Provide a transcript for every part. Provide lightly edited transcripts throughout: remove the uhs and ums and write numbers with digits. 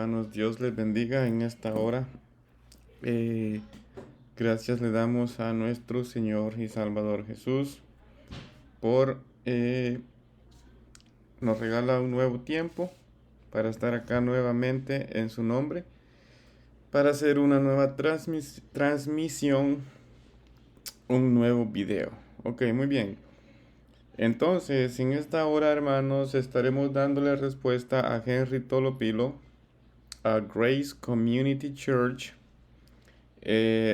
Hermanos, Dios les bendiga en esta hora. Eh, Gracias le damos a nuestro Señor y Salvador Jesús por nos regala un nuevo tiempo para estar acá nuevamente en su nombre, para hacer una nueva transmisión, un nuevo video. Ok, muy bien. Entonces, en esta hora, hermanos, estaremos dándole respuesta a Henry Tolopilo, a Grace Community Church,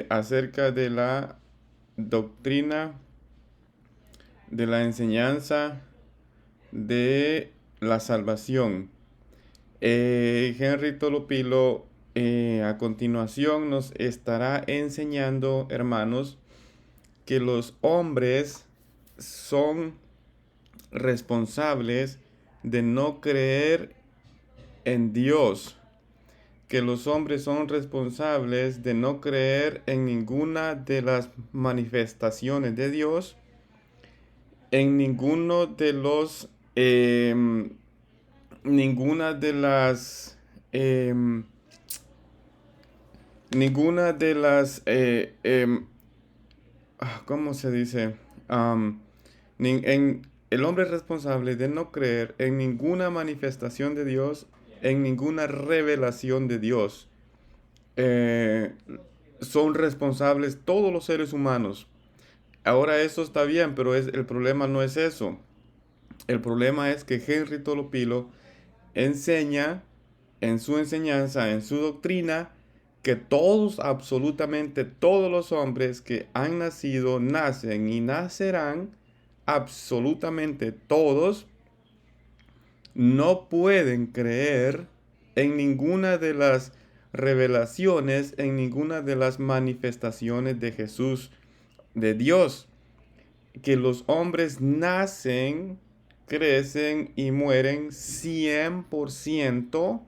acerca de la doctrina, de la enseñanza de la salvación. Henry Tolopilo a continuación nos estará enseñando, hermanos, que los hombres son responsables de no creer en Dios, que los hombres son responsables de no creer en ninguna de las manifestaciones de Dios, en ninguno de los, ninguna de las, ninguna de las, ¿cómo se dice? El hombre es responsable de no creer en ninguna manifestación de Dios, en ninguna revelación de Dios. Eh, Son responsables todos los seres humanos. Ahora eso está bien, pero el problema no es eso. El problema es que Henry Tolopilo enseña en su enseñanza, en su doctrina, que todos, absolutamente todos los hombres que han nacido, nacen y nacerán, absolutamente todos, no pueden creer en ninguna de las revelaciones, en ninguna de las manifestaciones de Jesús, de Dios. Que los hombres nacen, crecen y mueren 100%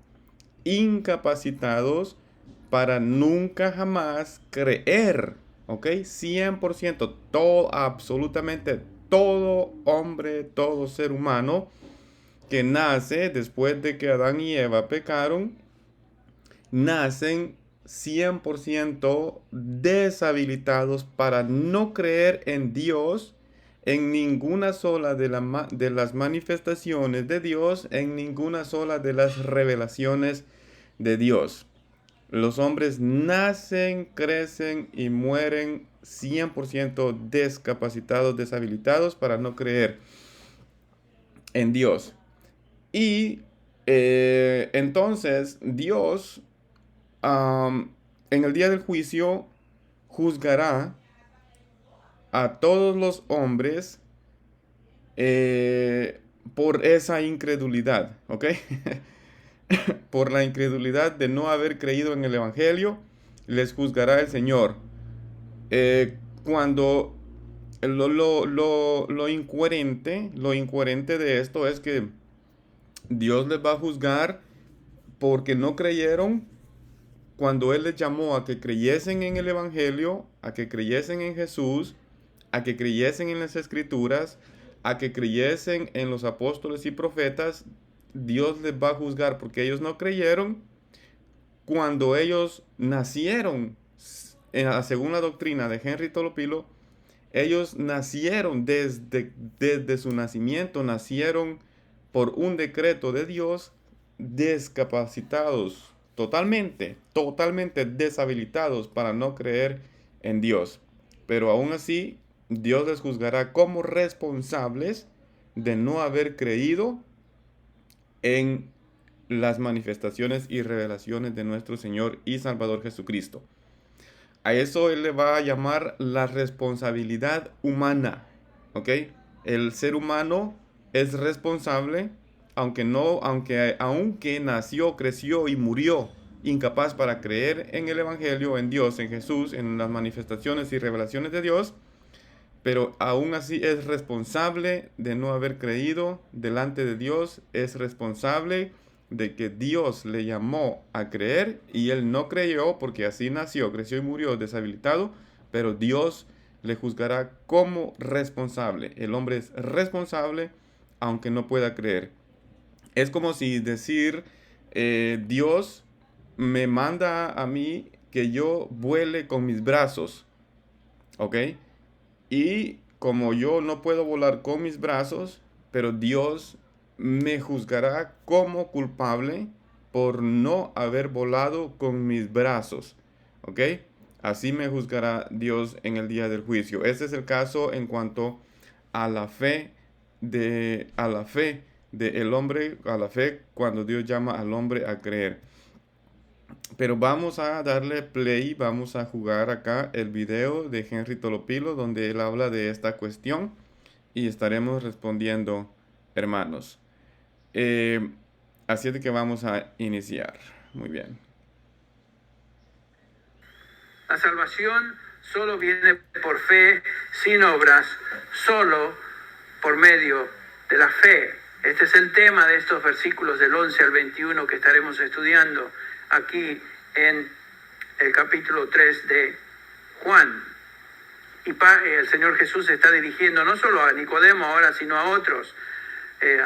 incapacitados para nunca jamás creer. ¿Ok? 100%, todo, absolutamente todo hombre, todo ser humano que nace después de que Adán y Eva pecaron, nacen 100% deshabilitados para no creer en Dios, en ninguna sola de las manifestaciones de Dios, en ninguna sola de las revelaciones de Dios. Los hombres nacen, crecen y mueren 100% discapacitados, deshabilitados para no creer en Dios. Y entonces Dios, en el día del juicio, juzgará a todos los hombres por esa incredulidad, ¿ok? Por la incredulidad de no haber creído en el Evangelio, les juzgará el Señor. Cuando lo incoherente de esto es que Dios les va a juzgar porque no creyeron cuando Él les llamó a que creyesen en el Evangelio, a que creyesen en Jesús, a que creyesen en las Escrituras, a que creyesen en los apóstoles y profetas. Dios les va a juzgar porque ellos no creyeron cuando ellos nacieron, según la doctrina de Henry Tolopilo. Ellos nacieron desde su nacimiento, nacieron por un decreto de Dios, discapacitados, totalmente deshabilitados para no creer en Dios. Pero aún así, Dios les juzgará como responsables de no haber creído en las manifestaciones y revelaciones de nuestro Señor y Salvador Jesucristo. A eso Él le va a llamar la responsabilidad humana, ¿ok? El ser humano es responsable, aunque nació, creció y murió incapaz para creer en el Evangelio, en Dios, en Jesús, en las manifestaciones y revelaciones de Dios, pero aún así es responsable de no haber creído delante de Dios, es responsable de que Dios le llamó a creer y él no creyó porque así nació, creció y murió deshabilitado, pero Dios le juzgará como responsable. El hombre es responsable aunque no pueda creer. Es como si decir, Dios me manda a mí que yo vuele con mis brazos, ¿ok? Y como yo no puedo volar con mis brazos, pero Dios me juzgará como culpable por no haber volado con mis brazos, ¿ok? Así me juzgará Dios en el día del juicio. Ese es el caso en cuanto a la fe a la fe del hombre, a la fe cuando Dios llama al hombre a creer. Pero vamos a darle play, vamos a jugar acá el video de Henry Tolopilo donde él habla de esta cuestión y estaremos respondiendo, hermanos. Eh, Así es de que vamos a iniciar. Muy bien. La salvación solo viene por fe, sin obras, solo por medio de la fe. Este es el tema de estos versículos del 11 al 21 que estaremos estudiando aquí en el capítulo 3 de Juan. Y el Señor Jesús se está dirigiendo no solo a Nicodemo ahora, sino a otros,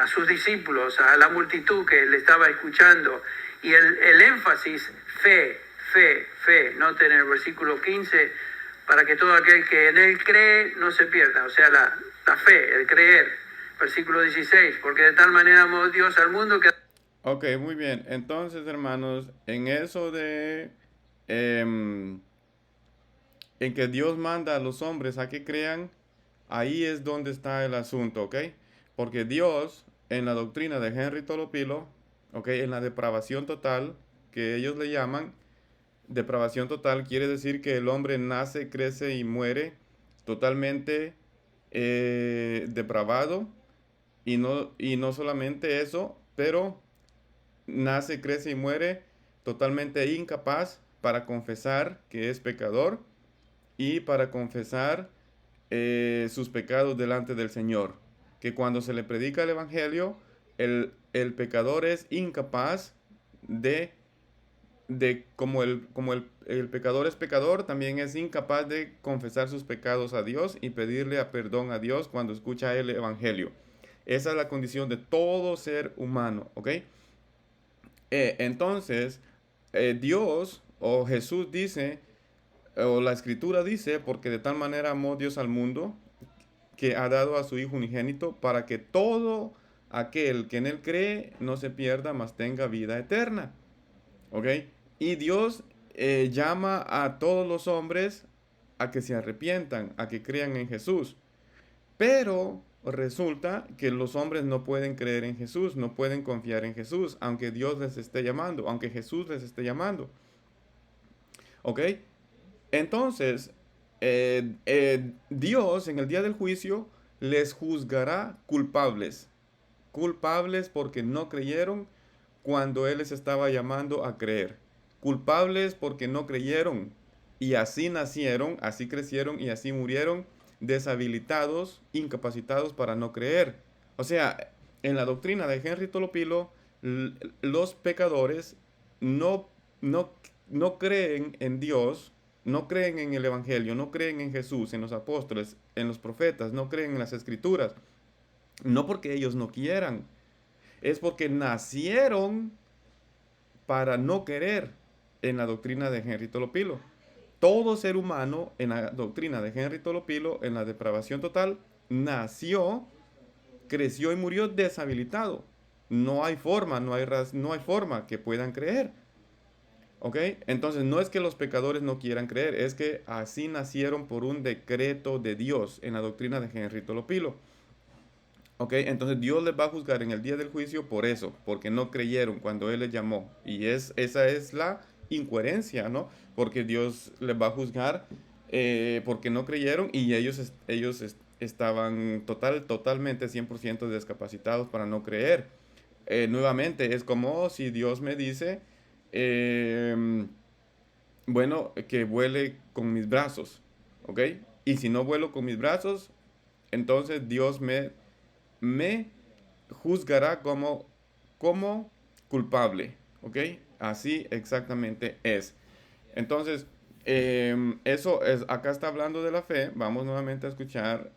a sus discípulos, a la multitud que le estaba escuchando. Y el énfasis, fe, fe, fe. Noten el versículo 15, para que todo aquel que en él cree no se pierda. O sea, la fe, el creer. Versículo 16, porque de tal manera amó Dios al mundo que... Ok, muy bien. Entonces, hermanos, en eso de... en que Dios manda a los hombres a que crean, ahí es donde está el asunto, ¿ok? Porque Dios, en la doctrina de Henry Tolopilo, ¿ok? En la depravación total, que ellos le llaman, depravación total quiere decir que el hombre nace, crece y muere totalmente depravado, y no solamente eso, pero nace, crece y muere totalmente incapaz para confesar que es pecador y para confesar sus pecados delante del Señor. Que cuando se le predica el Evangelio, el pecador es incapaz el pecador es pecador, también es incapaz de confesar sus pecados a Dios y pedirle a perdón a Dios cuando escucha el Evangelio. Esa es la condición de todo ser humano, ¿ok? Entonces, Dios o Jesús dice, o la escritura dice, porque de tal manera amó Dios al mundo, que ha dado a su Hijo unigénito, para que todo aquel que en él cree no se pierda, mas tenga vida eterna. ¿Ok? Y Dios llama a todos los hombres a que se arrepientan, a que crean en Jesús. Pero resulta que los hombres no pueden creer en Jesús, no pueden confiar en Jesús, aunque Dios les esté llamando, aunque Jesús les esté llamando. ¿Ok? Entonces, Dios en el día del juicio les juzgará culpables. Culpables porque no creyeron cuando Él les estaba llamando a creer. Culpables porque no creyeron y así nacieron, así crecieron y así murieron deshabilitados, incapacitados para no creer. O sea, en la doctrina de Henry Tolopilo, los pecadores no, no, no creen en Dios, no creen en el Evangelio, no creen en Jesús, en los apóstoles, en los profetas, no creen en las escrituras. No porque ellos no quieran, es porque nacieron para no querer en la doctrina de Henry Tolopilo. Todo ser humano en la doctrina de Henry Tolopilo, en la depravación total, nació, creció y murió deshabilitado. No hay forma, no hay forma que puedan creer. ¿Ok? Entonces no es que los pecadores no quieran creer, es que así nacieron por un decreto de Dios en la doctrina de Henry Tolopilo. ¿Ok? Entonces Dios les va a juzgar en el día del juicio por eso, porque no creyeron cuando Él les llamó. Y esa es la incoherencia, ¿no? Porque Dios les va a juzgar porque no creyeron y ellos estaban totalmente 100% discapacitados para no creer. Nuevamente, es como si Dios me dice, bueno, que vuele con mis brazos, ¿ok? Y si no vuelo con mis brazos, entonces Dios me juzgará como culpable, ¿ok? Así exactamente es. Entonces, eso es, acá está hablando de la fe. Vamos nuevamente a escuchar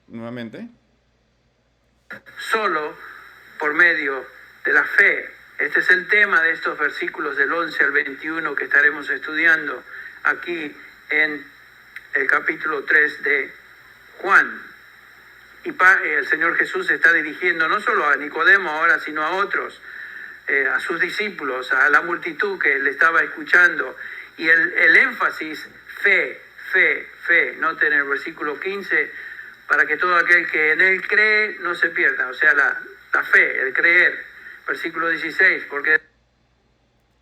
nuevamente. Solo por medio de la fe. Este es el tema de estos versículos del 11 al 21 que estaremos estudiando aquí en el capítulo 3 de Juan. Y el Señor Jesús se está dirigiendo no solo a Nicodemo ahora, sino a otros, a sus discípulos, a la multitud que le estaba escuchando. Y el énfasis, fe, fe, fe. Noten el versículo 15, para que todo aquel que en él cree no se pierda. O sea, la fe, el creer. Versículo 16, porque...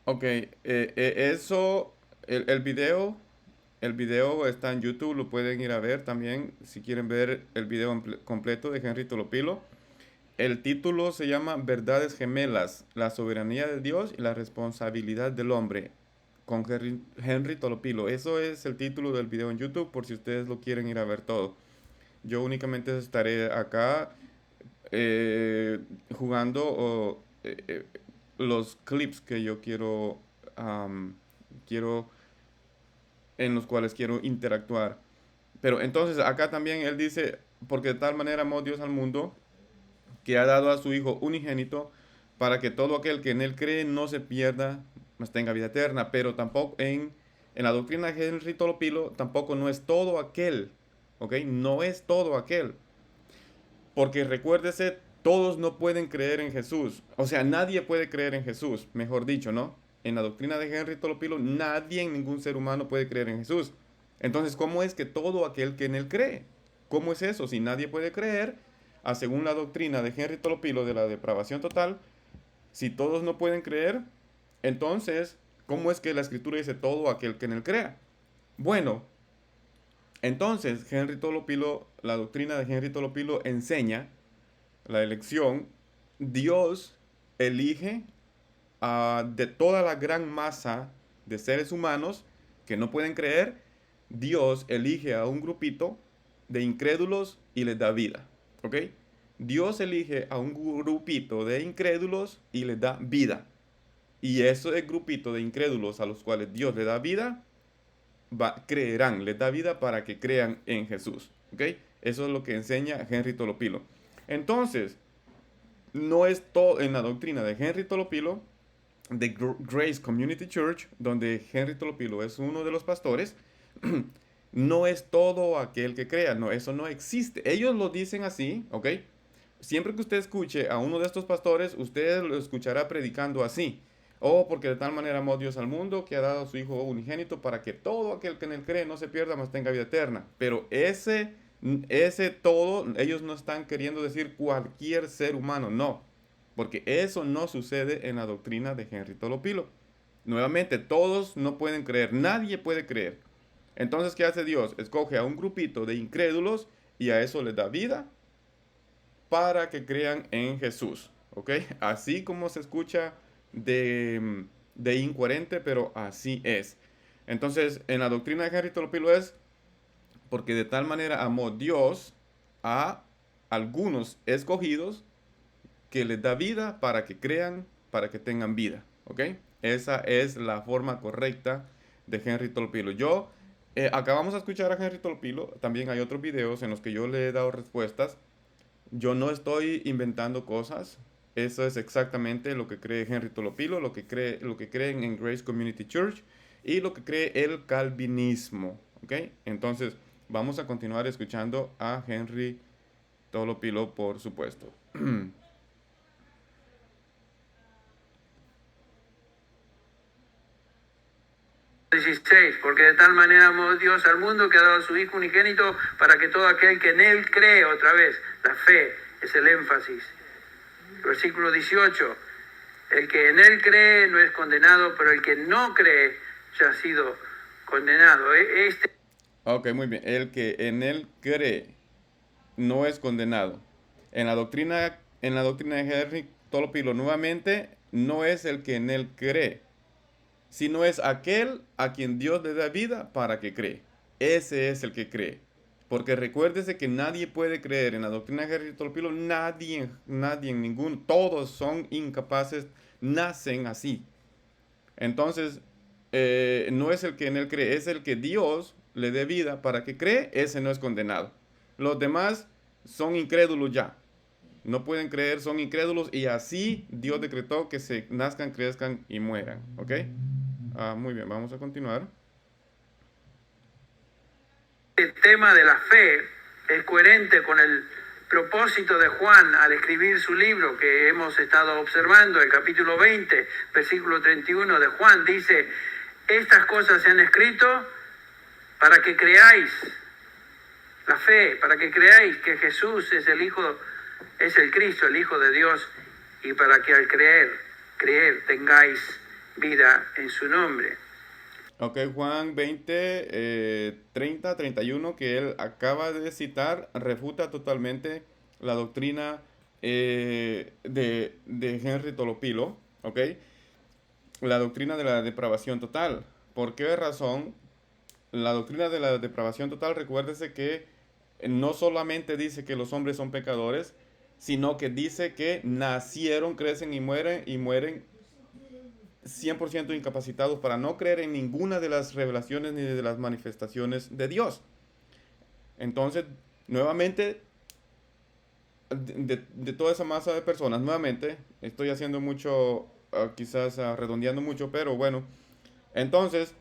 Ok, eso, el video está en YouTube, lo pueden ir a ver también si quieren ver el video completo de Henry Tolopilo. El título se llama Verdades Gemelas, la soberanía de Dios y la responsabilidad del hombre, con Henry Tolopilo. Eso es el título del video en YouTube, por si ustedes lo quieren ir a ver todo. Yo únicamente estaré acá jugando los clips que yo quiero, en los cuales quiero interactuar. Pero entonces acá también él dice, porque de tal manera amó Dios al mundo, que ha dado a su Hijo unigénito, para que todo aquel que en él cree no se pierda, mas tenga vida eterna. Pero tampoco en la doctrina de Henry Tolopilo, tampoco no es todo aquel, ¿ok? No es todo aquel. Porque recuérdese, todos no pueden creer en Jesús. O sea, nadie puede creer en Jesús, mejor dicho, ¿no? En la doctrina de Henry Tolopilo, nadie, ningún ser humano puede creer en Jesús. Entonces, ¿cómo es que todo aquel que en él cree? ¿Cómo es eso? Si nadie puede creer, según la doctrina de Henry Tolopilo de la depravación total, si todos no pueden creer, entonces, ¿cómo es que la escritura dice todo aquel que en él crea? Bueno, entonces Henry Tolopilo, la doctrina de Henry Tolopilo enseña la elección. Dios elige de toda la gran masa de seres humanos que no pueden creer. Dios elige a un grupito de incrédulos y les da vida, ¿ok? Dios elige a un grupito de incrédulos y les da vida. Y ese grupito de incrédulos a los cuales Dios le da vida, creerán, les da vida para que crean en Jesús, ¿ok? Eso es lo que enseña Henry Tolopilo. Entonces, no es todo en la doctrina de Henry Tolopilo, de Grace Community Church, donde Henry Tolopilo es uno de los pastores, no es todo aquel que crea, no, eso no existe. Ellos lo dicen así, ¿ok? Siempre que usted escuche a uno de estos pastores, usted lo escuchará predicando así. Oh, porque de tal manera amó Dios al mundo que ha dado a su Hijo unigénito para que todo aquel que en él cree no se pierda, mas tenga vida eterna. Pero ese todo, ellos no están queriendo decir cualquier ser humano, no. Porque eso no sucede en la doctrina de Henry Tolopilo. Nuevamente, todos no pueden creer, nadie puede creer. Entonces, ¿qué hace Dios? Escoge a un grupito de incrédulos y a eso les da vida para que crean en Jesús, ¿ok? Así como se escucha de incoherente, pero así es. Entonces, en la doctrina de Henry Tolopilo es porque de tal manera amó Dios a algunos escogidos que les da vida para que crean, para que tengan vida, ¿ok? Esa es la forma correcta de Henry Tolopilo. Acabamos de escuchar a Henry Tolopilo, también hay otros videos en los que yo le he dado respuestas. Yo no estoy inventando cosas. Eso es exactamente lo que cree Henry Tolopilo, lo que creen en Grace Community Church y lo que cree el calvinismo, ¿ok? Entonces, vamos a continuar escuchando a Henry Tolopilo, por supuesto. 16, porque de tal manera amó Dios al mundo que ha dado a su Hijo unigénito para que todo aquel que en él cree, otra vez, la fe es el énfasis. Versículo 18, el que en él cree no es condenado, pero el que no cree ya ha sido condenado. Ok, muy bien. El que en él cree no es condenado. En la doctrina de Henry Tolopilo, nuevamente, no es el que en él cree, sino es aquel a quien Dios le da vida para que cree. Ese es el que cree. Porque recuérdese que nadie puede creer en la doctrina de Henry Tolopilo, nadie, ninguno, todos son incapaces, nacen así. Entonces, no es el que en él cree, es el que Dios le dé vida para que cree, ese no es condenado. Los demás son incrédulos ya. No pueden creer, son incrédulos y así Dios decretó que se nazcan, crezcan y mueran. ¿Ok? Muy bien, vamos a continuar. El tema de la fe es coherente con el propósito de Juan al escribir su libro que hemos estado observando, el capítulo 20, versículo 31 de Juan, dice: estas cosas se han escrito para que creáis, la fe, para que creáis que Jesús es el Cristo, el Hijo de Dios, y para que al creer tengáis vida en su nombre. Ok, Juan 20, 30, 31, que él acaba de citar, refuta totalmente la doctrina de Henry Tolopilo, ¿ok? La doctrina de la depravación total. ¿Por qué razón? La doctrina de la depravación total, recuérdese que no solamente dice que los hombres son pecadores, sino que dice que nacieron, crecen y mueren 100% incapacitados para no creer en ninguna de las revelaciones ni de las manifestaciones de Dios. Entonces, nuevamente, de toda esa masa de personas, nuevamente, estoy haciendo mucho, quizás redondeando mucho, pero bueno, entonces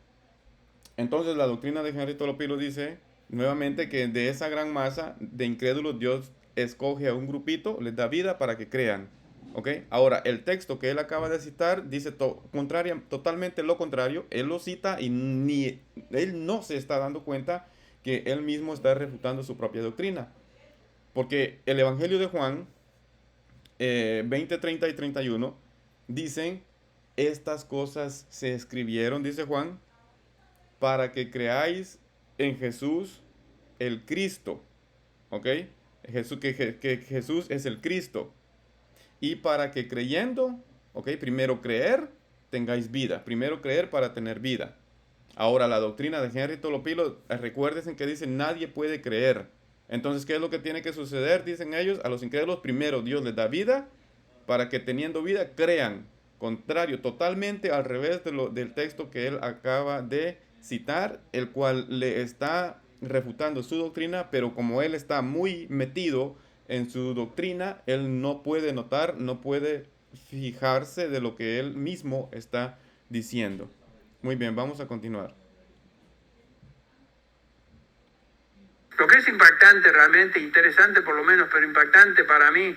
la doctrina de Henry Tolopilo dice nuevamente que de esa gran masa de incrédulos Dios escoge a un grupito, les da vida para que crean. ¿Ok? Ahora, el texto que él acaba de citar dice totalmente lo contrario. Él lo cita y él no se está dando cuenta que él mismo está refutando su propia doctrina. Porque el Evangelio de Juan 20, 30 y 31 dicen: estas cosas se escribieron, dice Juan, para que creáis en Jesús el Cristo. ¿Ok? Que Jesús es el Cristo. Y para que creyendo, ¿ok? Primero creer, tengáis vida. Primero creer para tener vida. Ahora, la doctrina de Henry Tolopilo, recuérdense que dice: nadie puede creer. Entonces, ¿qué es lo que tiene que suceder? Dicen ellos, a los incrédulos, primero Dios les da vida, para que teniendo vida crean. Contrario, totalmente al revés del texto que él acaba de citar, el cual le está refutando su doctrina, pero como él está muy metido en su doctrina, él no puede notar, no puede fijarse de lo que él mismo está diciendo. Muy bien, vamos a continuar. Lo que es impactante, realmente interesante por lo menos, pero impactante para mí,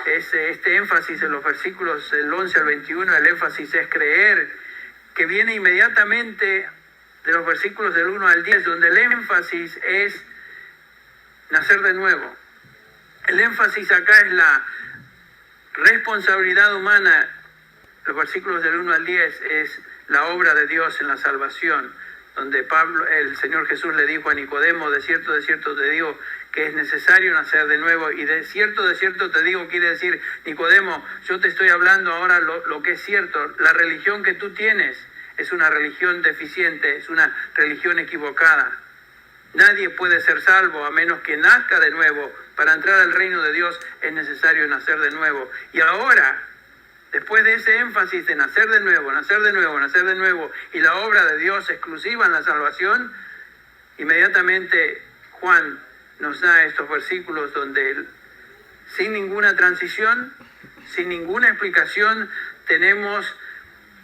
es este énfasis en los versículos del 11 al 21, el énfasis es creer, que viene inmediatamente de los versículos del 1 al 10, donde el énfasis es nacer de nuevo. El énfasis acá es la responsabilidad humana. Los versículos del 1 al 10 es la obra de Dios en la salvación, donde el Señor Jesús le dijo a Nicodemo: de cierto te digo que es necesario nacer de nuevo. Y de cierto te digo quiere decir: Nicodemo, yo te estoy hablando ahora lo que es cierto. La religión que tú tienes es una religión deficiente, es una religión equivocada. Nadie puede ser salvo a menos que nazca de nuevo. Para entrar al reino de Dios es necesario nacer de nuevo. Y ahora, después de ese énfasis de nacer de nuevo, y la obra de Dios exclusiva en la salvación, inmediatamente Juan nos da estos versículos donde, sin ninguna transición, sin ninguna explicación, tenemos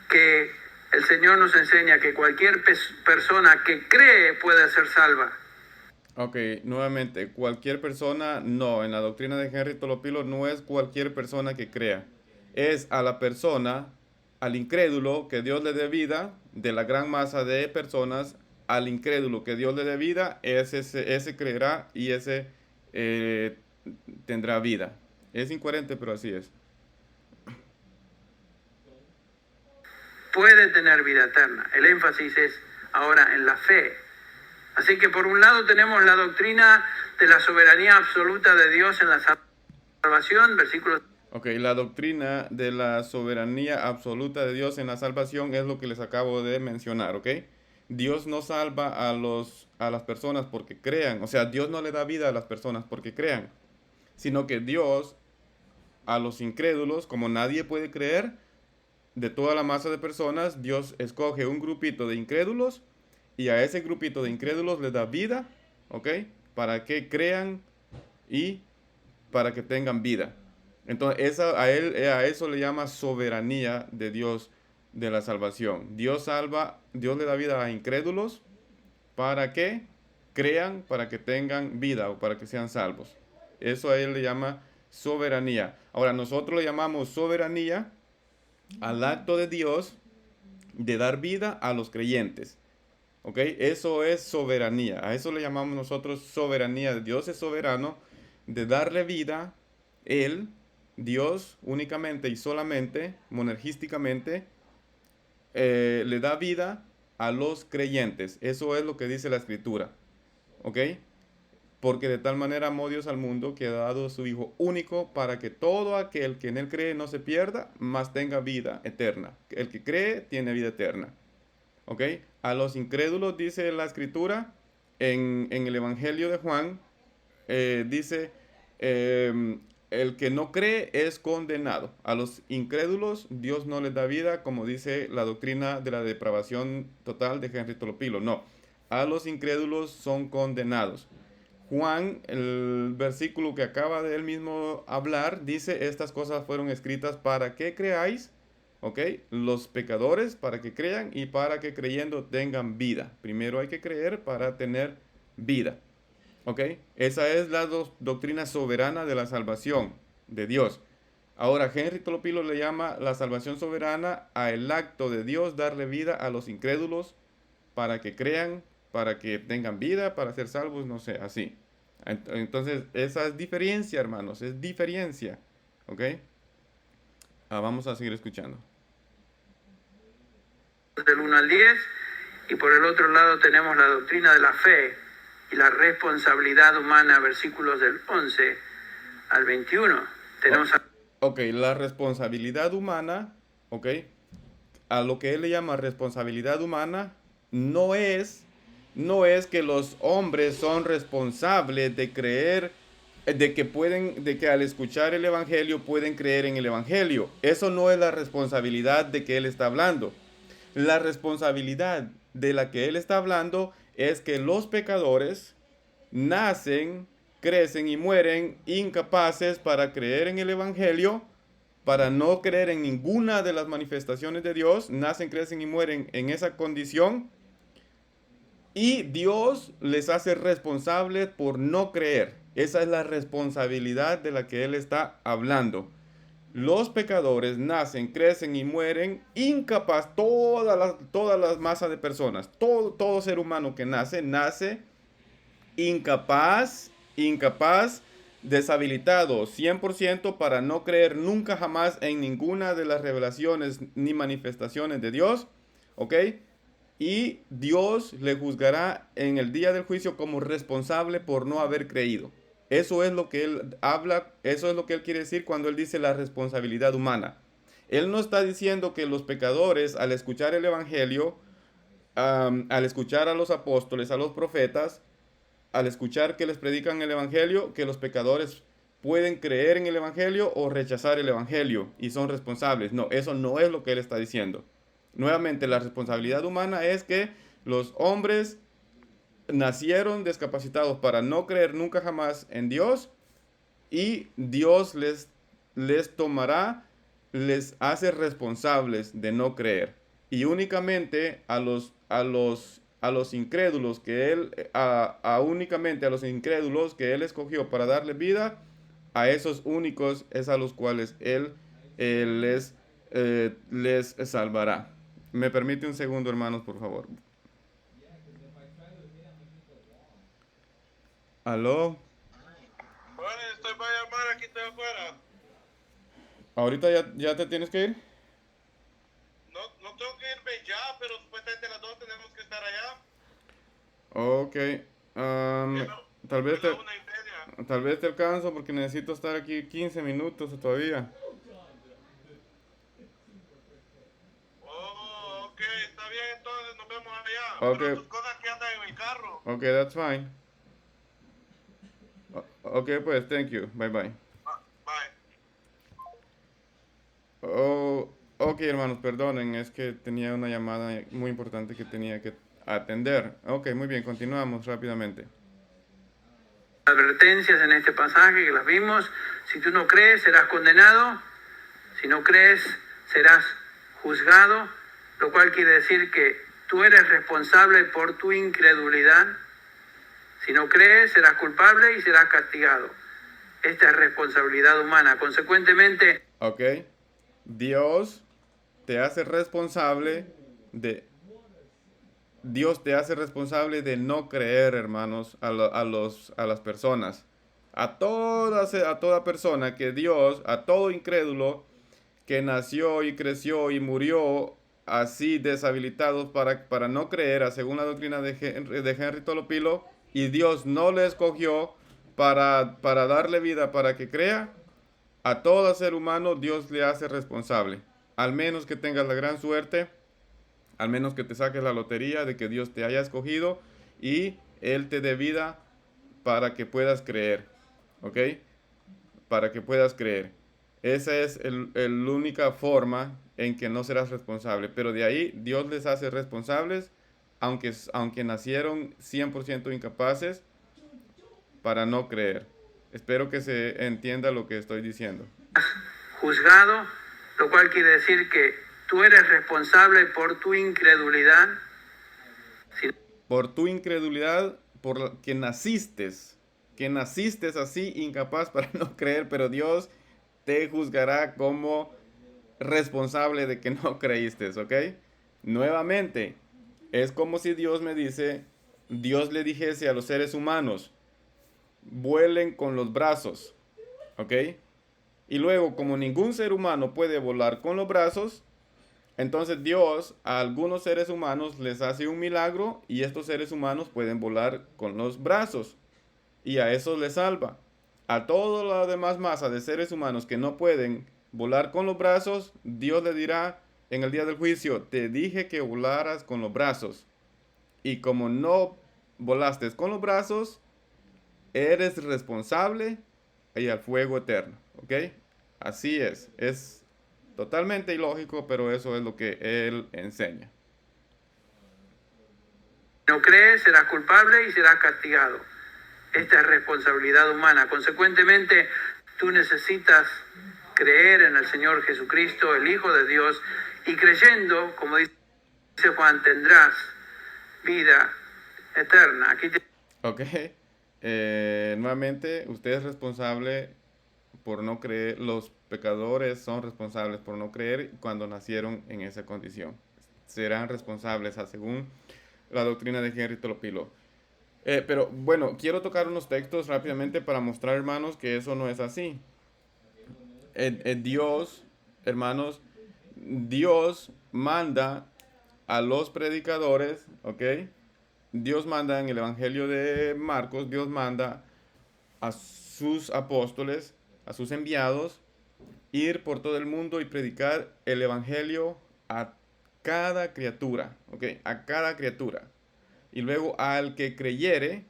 que el Señor nos enseña que cualquier persona que cree puede ser salva. Ok, nuevamente, cualquier persona, no, en la doctrina de Henry Tolopilo no es cualquier persona que crea. Es a la persona, al incrédulo, que Dios le dé vida, de la gran masa de personas, al incrédulo que Dios le dé vida, ese creerá y ese tendrá vida. Es incoherente, pero así es. Puede tener vida eterna. El énfasis es ahora en la fe. Así que por un lado tenemos la doctrina de la soberanía absoluta de Dios en la salvación, versículos. Ok, la doctrina de la soberanía absoluta de Dios en la salvación es lo que les acabo de mencionar, ¿ok? Dios no salva a las personas porque crean, o sea, Dios no le da vida a las personas porque crean, sino que Dios a los incrédulos, como nadie puede creer, de toda la masa de personas, Dios escoge un grupito de incrédulos y a ese grupito de incrédulos les da vida, ¿ok? Para que crean y para que tengan vida. Entonces, a eso le llama soberanía de Dios de la salvación. Dios le da vida a incrédulos para que crean, para que tengan vida o para que sean salvos. Eso a él le llama soberanía. Ahora, nosotros le llamamos soberanía al acto de Dios de dar vida a los creyentes. ¿Ok? Eso es soberanía. A eso le llamamos nosotros soberanía. Dios es soberano de darle vida, Él, Dios, únicamente y solamente, monergísticamente, le da vida a los creyentes. Eso es lo que dice la Escritura. ¿Ok? Porque de tal manera amó Dios al mundo que ha dado a su Hijo único para que todo aquel que en Él cree no se pierda, mas tenga vida eterna. El que cree tiene vida eterna. ¿Ok? A los incrédulos dice la Escritura en el Evangelio de Juan, dice, el que no cree es condenado. A los incrédulos Dios no les da vida, como dice la doctrina de la depravación total de Henry Tolopilo. No, a los incrédulos son condenados. Juan, el versículo que acaba de él mismo hablar, dice, estas cosas fueron escritas para que creáis, ¿ok? Los pecadores para que crean y para que creyendo tengan vida. Primero hay que creer para tener vida, ¿ok? Esa es la doctrina soberana de la salvación de Dios. Ahora, Henry Tolopilo le llama la salvación soberana a el acto de Dios darle vida a los incrédulos para que crean, para que tengan vida, para ser salvos, no sé, así. Entonces, esa es diferencia, hermanos, es diferencia, ¿ok? Vamos a seguir escuchando. Del 1 al 10, y por el otro lado tenemos la doctrina de la fe y la responsabilidad humana, versículos del 11 al 21. Tenemos Ok, la responsabilidad humana, ok, a lo que él le llama responsabilidad humana, no es que los hombres son responsables de creer, de que al escuchar el evangelio pueden creer en el evangelio. Eso no es la responsabilidad de que él está hablando. La responsabilidad de la que él está hablando es que los pecadores nacen, crecen y mueren incapaces para creer en el evangelio, para no creer en ninguna de las manifestaciones de Dios, nacen, crecen y mueren en esa condición, y Dios les hace responsables por no creer. Esa es la responsabilidad de la que Él está hablando. Los pecadores nacen, crecen y mueren incapaz, todas las masas de personas, todo ser humano que nace incapaz, deshabilitado 100% para no creer nunca jamás en ninguna de las revelaciones ni manifestaciones de Dios, ¿ok? Y Dios le juzgará en el día del juicio como responsable por no haber creído. Eso es lo que él habla, eso es lo que él quiere decir cuando él dice la responsabilidad humana. Él no está diciendo que los pecadores al escuchar el evangelio, al escuchar a los apóstoles, a los profetas, al escuchar que les predican el evangelio, que los pecadores pueden creer en el evangelio o rechazar el evangelio y son responsables. No, eso no es lo que él está diciendo. Nuevamente, la responsabilidad humana es que los hombres nacieron discapacitados para no creer nunca jamás en Dios, y Dios les tomará, les hace responsables de no creer. Y únicamente a los incrédulos que Él, únicamente a los incrédulos que Él escogió para darle vida, a esos únicos es a los cuales Él les salvará. ¿Me permite un segundo, hermanos, por favor? ¿Aló? Bueno, estoy para llamar, aquí estoy afuera. ¿Ahorita ya te tienes que ir? No tengo que irme ya, pero supuestamente a las 2 tenemos que estar allá. Ok. Tal vez Es la 1:30. tal vez te alcanzo porque necesito estar aquí 15 minutos todavía. Oh, ok, está bien, entonces nos vemos allá. Ok. Pero tus cosas que andan en el carro. Ok, that's fine. Ok, pues, thank you. Bye bye. Bye. Oh, ok, hermanos, perdonen, es que tenía una llamada muy importante que tenía que atender. Ok, muy bien, continuamos rápidamente. advertencias en este pasaje que las vimos. Si tú no crees, serás condenado. Si no crees, serás juzgado, lo cual quiere decir que tú eres responsable por tu incredulidad. Si no crees, serás culpable y serás castigado. Esta es responsabilidad humana. Consecuentemente, Ok. Dios te hace responsable de... Dios te hace responsable de no creer, hermanos, a las personas. A toda persona que Dios, a todo incrédulo que nació y creció y murió así deshabilitados para no creer, según la doctrina de Henry Tolopilo, y Dios no le escogió para darle vida para que crea, a todo ser humano Dios le hace responsable. Al menos que tengas la gran suerte, al menos que te saques la lotería de que Dios te haya escogido y Él te dé vida para que puedas creer. ¿Ok? Para que puedas creer. Esa es la única forma en que no serás responsable. Pero de ahí Dios les hace responsables, aunque nacieron 100% incapaces para no creer. Espero que se entienda lo que estoy diciendo. juzgado, lo cual quiere decir que tú eres responsable por tu incredulidad. Por tu incredulidad, que naciste así incapaz para no creer, pero Dios te juzgará como responsable de que no creíste, ¿ok? Nuevamente, es como si Dios le dijese a los seres humanos, vuelen con los brazos, ¿ok? Y luego, como ningún ser humano puede volar con los brazos, entonces Dios a algunos seres humanos les hace un milagro y estos seres humanos pueden volar con los brazos y a esos les salva. A toda la demás masa de seres humanos que no pueden volar con los brazos, Dios le dirá en el día del juicio, te dije que volaras con los brazos y como no volaste con los brazos, eres responsable y al fuego eterno, ¿ok? Así es totalmente ilógico, pero eso es lo que Él enseña. Si no crees, serás culpable y serás castigado. Esta es responsabilidad humana. Consecuentemente, tú necesitas creer en el Señor Jesucristo, el Hijo de Dios, y creyendo, como dice Juan, tendrás vida eterna. Ok. Nuevamente, usted es responsable por no creer. Los pecadores son responsables por no creer cuando nacieron en esa condición. Serán responsables según la doctrina de Henry Tolopilo. Pero bueno, quiero tocar unos textos rápidamente para mostrar, hermanos, que eso no es así. Dios, hermanos, Dios manda a los predicadores, ¿ok? Dios manda en el Evangelio de Marcos, Dios manda a sus apóstoles, a sus enviados, ir por todo el mundo y predicar el Evangelio a cada criatura, ¿ok? A cada criatura. Y luego al que creyere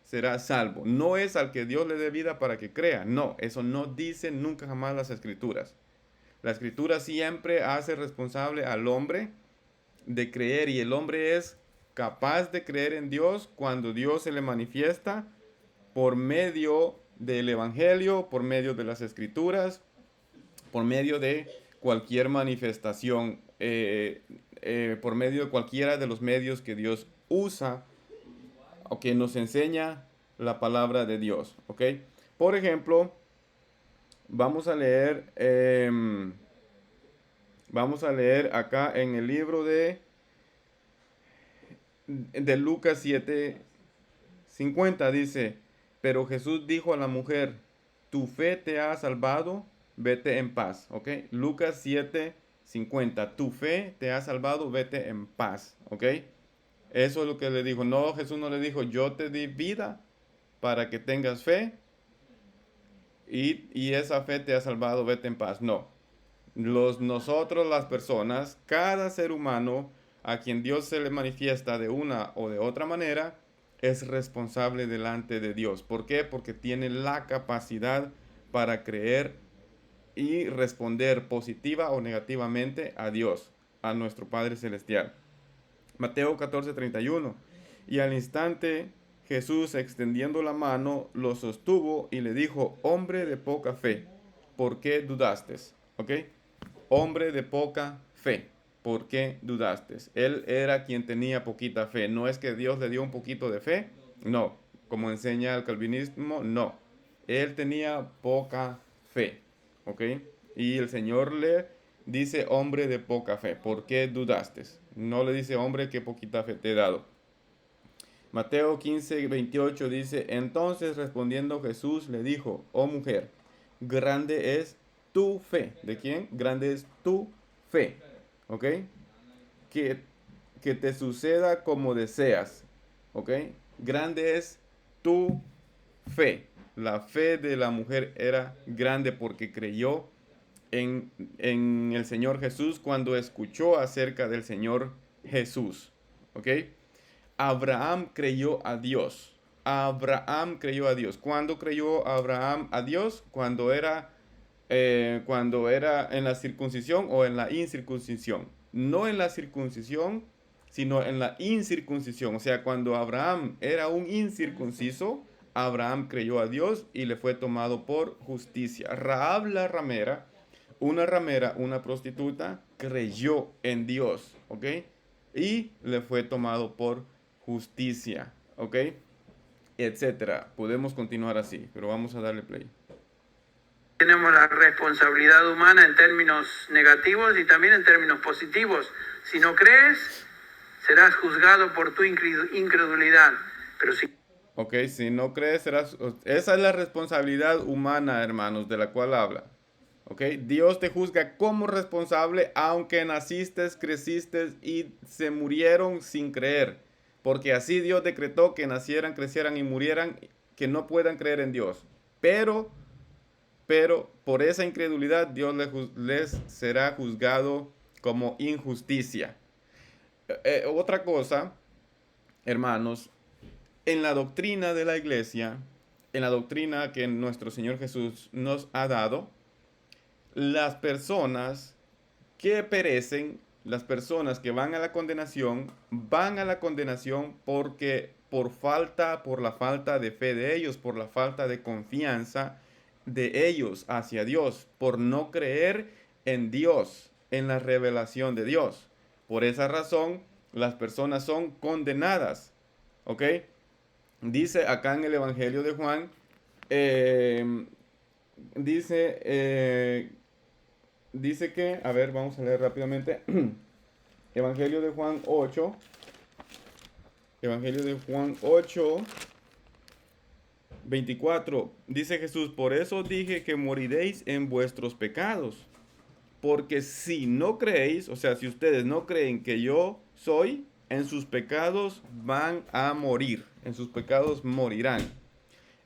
será salvo. No es al que Dios le dé vida para que crea. No, eso no dice nunca jamás las Escrituras. La Escritura siempre hace responsable al hombre de creer y el hombre es capaz de creer en Dios cuando Dios se le manifiesta por medio del Evangelio, por medio de las Escrituras, por medio de cualquier manifestación, por medio de cualquiera de los medios que Dios usa o que nos enseña la palabra de Dios, ¿ok? Por ejemplo, vamos a leer acá en el libro de Lucas 7:50 dice, pero Jesús dijo a la mujer, tu fe te ha salvado, vete en paz, ¿ok? Lucas 7:50, tu fe te ha salvado, vete en paz, ¿ok? Eso es lo que le dijo. No, Jesús no le dijo, yo te di vida para que tengas fe y esa fe te ha salvado, vete en paz. No. Nosotros las personas, cada ser humano a quien Dios se le manifiesta de una o de otra manera, es responsable delante de Dios. ¿Por qué? Porque tiene la capacidad para creer y responder positiva o negativamente a Dios, a nuestro Padre Celestial. Mateo 14:31. Y al instante Jesús, extendiendo la mano, lo sostuvo y le dijo: hombre de poca fe, ¿por qué dudaste? ¿Ok? Hombre de poca fe, ¿por qué dudaste? Él era quien tenía poquita fe. No es que Dios le dio un poquito de fe, no. Como enseña el calvinismo, no. Él tenía poca fe, ¿ok? Y el Señor le dice: hombre de poca fe, ¿por qué dudaste? No le dice: hombre, qué poquita fe te he dado. Mateo 15:28 dice: entonces respondiendo Jesús le dijo: oh mujer, grande es tu fe. ¿De quién? Grande es tu fe. ¿Ok? Que, que te suceda como deseas. ¿Ok? Grande es tu fe. La fe de la mujer era grande porque creyó en el Señor Jesús cuando escuchó acerca del Señor Jesús. ¿Ok? Abraham creyó a Dios. Abraham creyó a Dios. ¿Cuándo creyó Abraham a Dios? Cuando era en la circuncisión o en la incircuncisión. No en la circuncisión, sino en la incircuncisión. O sea, cuando Abraham era un incircunciso, Abraham creyó a Dios y le fue tomado por justicia. Rahab la ramera, una prostituta, creyó en Dios, ¿ok? Y le fue tomado por justicia, ¿ok? Etcétera. Podemos continuar así, pero vamos a darle play. Tenemos la responsabilidad humana en términos negativos y también en términos positivos. Si no crees, serás juzgado por tu incredulidad. Pero si Ok, si no crees, serás... Esa es la responsabilidad humana, hermanos, de la cual habla. Ok, Dios te juzga como responsable aunque naciste, creciste y se murieron sin creer. Porque así Dios decretó que nacieran, crecieran y murieran, que no puedan creer en Dios. Pero por esa incredulidad Dios les será juzgado como injusticia. Otra cosa, hermanos, en la doctrina de la iglesia, en la doctrina que nuestro Señor Jesús nos ha dado, las personas que perecen, las personas que van a la condenación porque por la falta de fe de ellos, por la falta de confianza de ellos hacia Dios, por no creer en Dios, en la revelación de Dios. Por esa razón, las personas son condenadas. ¿Ok? Dice acá en el Evangelio de Juan, dice que, a ver, vamos a leer rápidamente. Evangelio de Juan 8. Evangelio de Juan 8, 24. Dice Jesús: por eso dije que moriréis en vuestros pecados. Porque si no creéis, o sea, si ustedes no creen que yo soy, en sus pecados van a morir. En sus pecados morirán.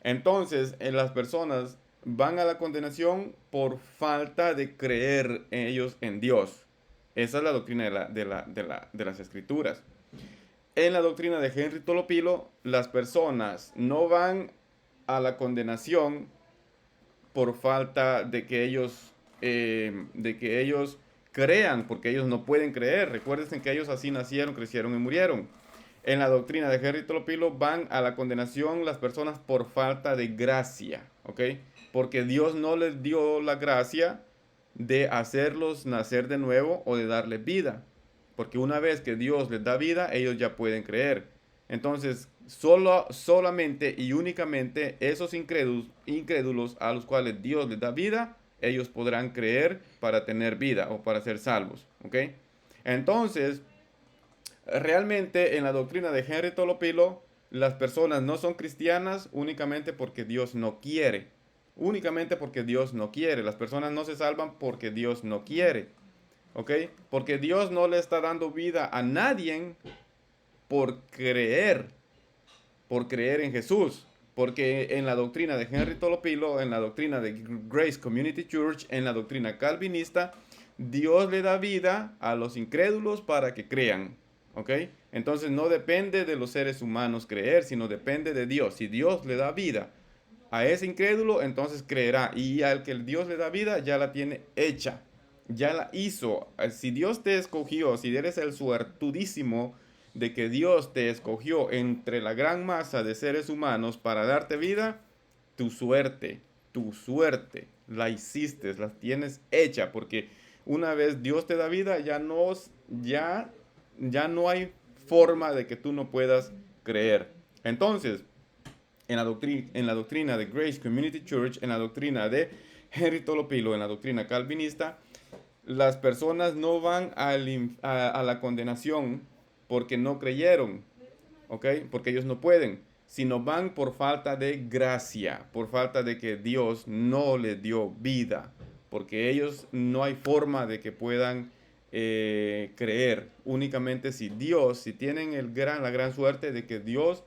Entonces, las personas van a la condenación por falta de creer en ellos en Dios. Esa es la doctrina de las escrituras. En la doctrina de Henry Tolopilo, las personas no van a la condenación por falta de que ellos crean, porque ellos no pueden creer. Recuerden que ellos así nacieron, crecieron y murieron. En la doctrina de Henry Tolopilo van a la condenación las personas por falta de gracia, ¿ok? Porque Dios no les dio la gracia de hacerlos nacer de nuevo o de darles vida. Porque una vez que Dios les da vida, ellos ya pueden creer. Entonces, solamente y únicamente esos incrédulos a los cuales Dios les da vida, ellos podrán creer para tener vida o para ser salvos, ¿ok? Entonces, realmente en la doctrina de Henry Tolopilo, las personas no son cristianas únicamente porque Dios no quiere. Únicamente porque Dios no quiere. Las personas no se salvan porque Dios no quiere. ¿Ok? Porque Dios no le está dando vida a nadie por creer en Jesús. Porque en la doctrina de Henry Tolopilo, en la doctrina de Grace Community Church, en la doctrina calvinista, Dios le da vida a los incrédulos para que crean. ¿Ok? Entonces no depende de los seres humanos creer, sino depende de Dios. Si Dios le da vida a ese incrédulo, entonces creerá. Y al que Dios le da vida, ya la tiene hecha. Ya la hizo. Si Dios te escogió, si eres el suertudísimo de que Dios te escogió entre la gran masa de seres humanos para darte vida, tu suerte, la hiciste, la tienes hecha, porque una vez Dios te da vida, ya no hay forma de que tú no puedas creer. Entonces, en la doctrina de Grace Community Church, en la doctrina de Henry Tolopilo, en la doctrina calvinista, las personas no van a la condenación porque no creyeron, ¿ok? Porque ellos no pueden, sino van por falta de gracia, por falta de que Dios no les dio vida, porque ellos no hay forma de que puedan creer. Únicamente si tienen la gran suerte de que Dios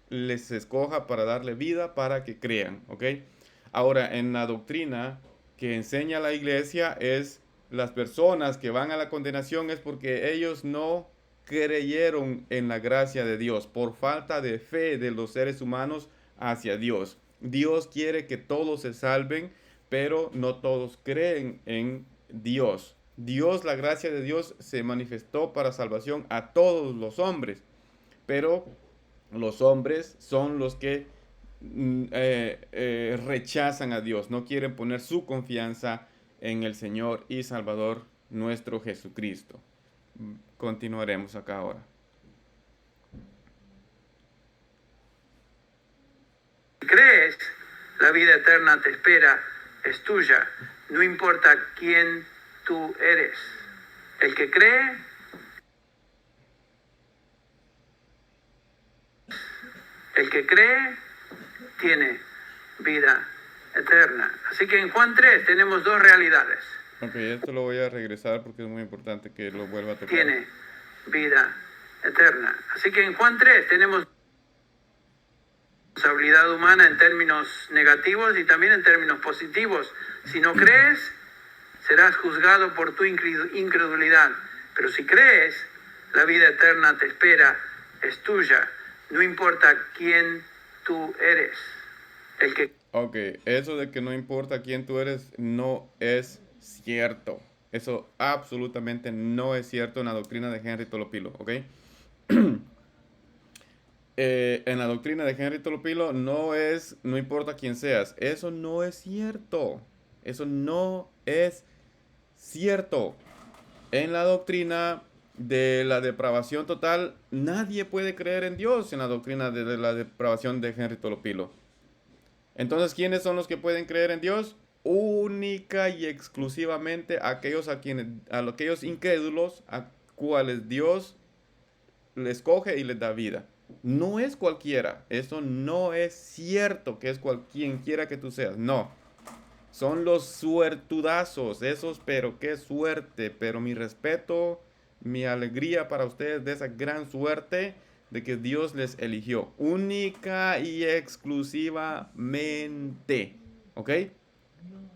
les escoja para darle vida para que crean, ¿ok? Ahora, en la doctrina que enseña la iglesia es las personas que van a la condenación es porque ellos no creyeron en la gracia de Dios por falta de fe de los seres humanos hacia Dios. Dios quiere que todos se salven, pero no todos creen en Dios. La gracia de Dios se manifestó para salvación a todos los hombres, pero los hombres son los que rechazan a Dios, no quieren poner su confianza en el Señor y Salvador nuestro Jesucristo. Continuaremos acá ahora. Si crees, la vida eterna te espera, es tuya, no importa quién tú eres. El que cree, tiene vida eterna. Así que en Juan 3 tenemos dos realidades. Ok, esto lo voy a regresar porque es muy importante que lo vuelva a tocar. Tiene vida eterna. Así que en Juan 3 tenemos responsabilidad humana en términos negativos y también en términos positivos. Si no crees, serás juzgado por tu incredulidad. Pero si crees, la vida eterna te espera, es tuya. No importa quién tú eres. Ok, eso de que no importa quién tú eres no es cierto. Eso absolutamente no es cierto en la doctrina de Henry Tolopilo, ¿ok? En la doctrina de Henry Tolopilo no importa quién seas. Eso no es cierto. Eso no es cierto. En la doctrina de la depravación total, nadie puede creer en Dios en la doctrina de la depravación de Henry Tolopilo. Entonces, ¿quiénes son los que pueden creer en Dios? Única y exclusivamente aquellos incrédulos a cuales Dios les escoge y les da vida. No es cualquiera. Eso no es cierto que es quien quiera que tú seas. No. Son los suertudazos. Esos, pero qué suerte. Pero mi respeto, mi alegría para ustedes de esa gran suerte de que Dios les eligió. Única y exclusivamente. ¿Ok?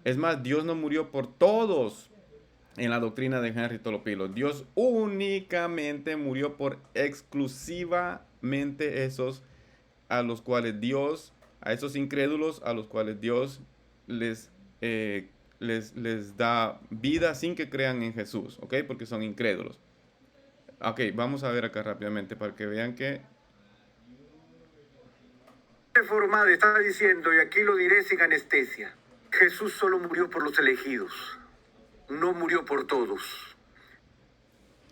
Es más, Dios no murió por todos en la doctrina de Henry Tolopilo. Dios únicamente murió por exclusivamente esos a los cuales a esos incrédulos, a los cuales Dios les da vida sin que crean en Jesús, ¿ok? Porque son incrédulos. Ok, vamos a ver acá rápidamente para que vean que... Reformada está diciendo, y aquí lo diré sin anestesia, Jesús solo murió por los elegidos, no murió por todos.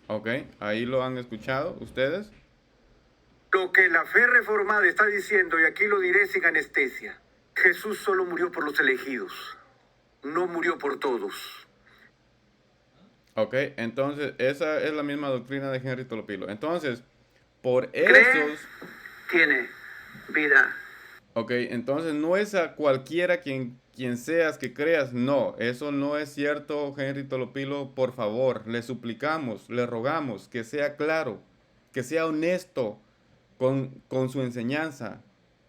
Ok, ahí lo han escuchado ustedes. Lo que la fe reformada está diciendo, y aquí lo diré sin anestesia, Jesús solo murió por los elegidos, no murió por todos. Ok, entonces esa es la misma doctrina de Henry Tolopilo. Entonces, por ¿cree? esos... Tiene vida. Ok, entonces no es a cualquiera quien seas que creas. No, eso no es cierto, Henry Tolopilo. Por favor, le suplicamos, le rogamos que sea claro, que sea honesto con su enseñanza.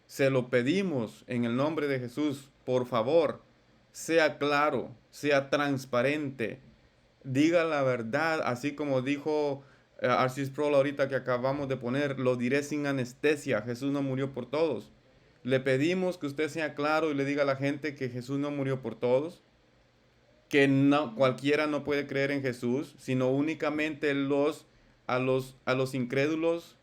Se lo pedimos en el nombre de Jesús. Por favor, sea claro, sea transparente. Diga la verdad, así como dijo R.C. Sproul ahorita que acabamos de poner. Lo diré sin anestesia. Jesús no murió por todos. Le pedimos que usted sea claro y le diga a la gente que Jesús no murió por todos, que no, cualquiera no puede creer en Jesús, sino únicamente los a los incrédulos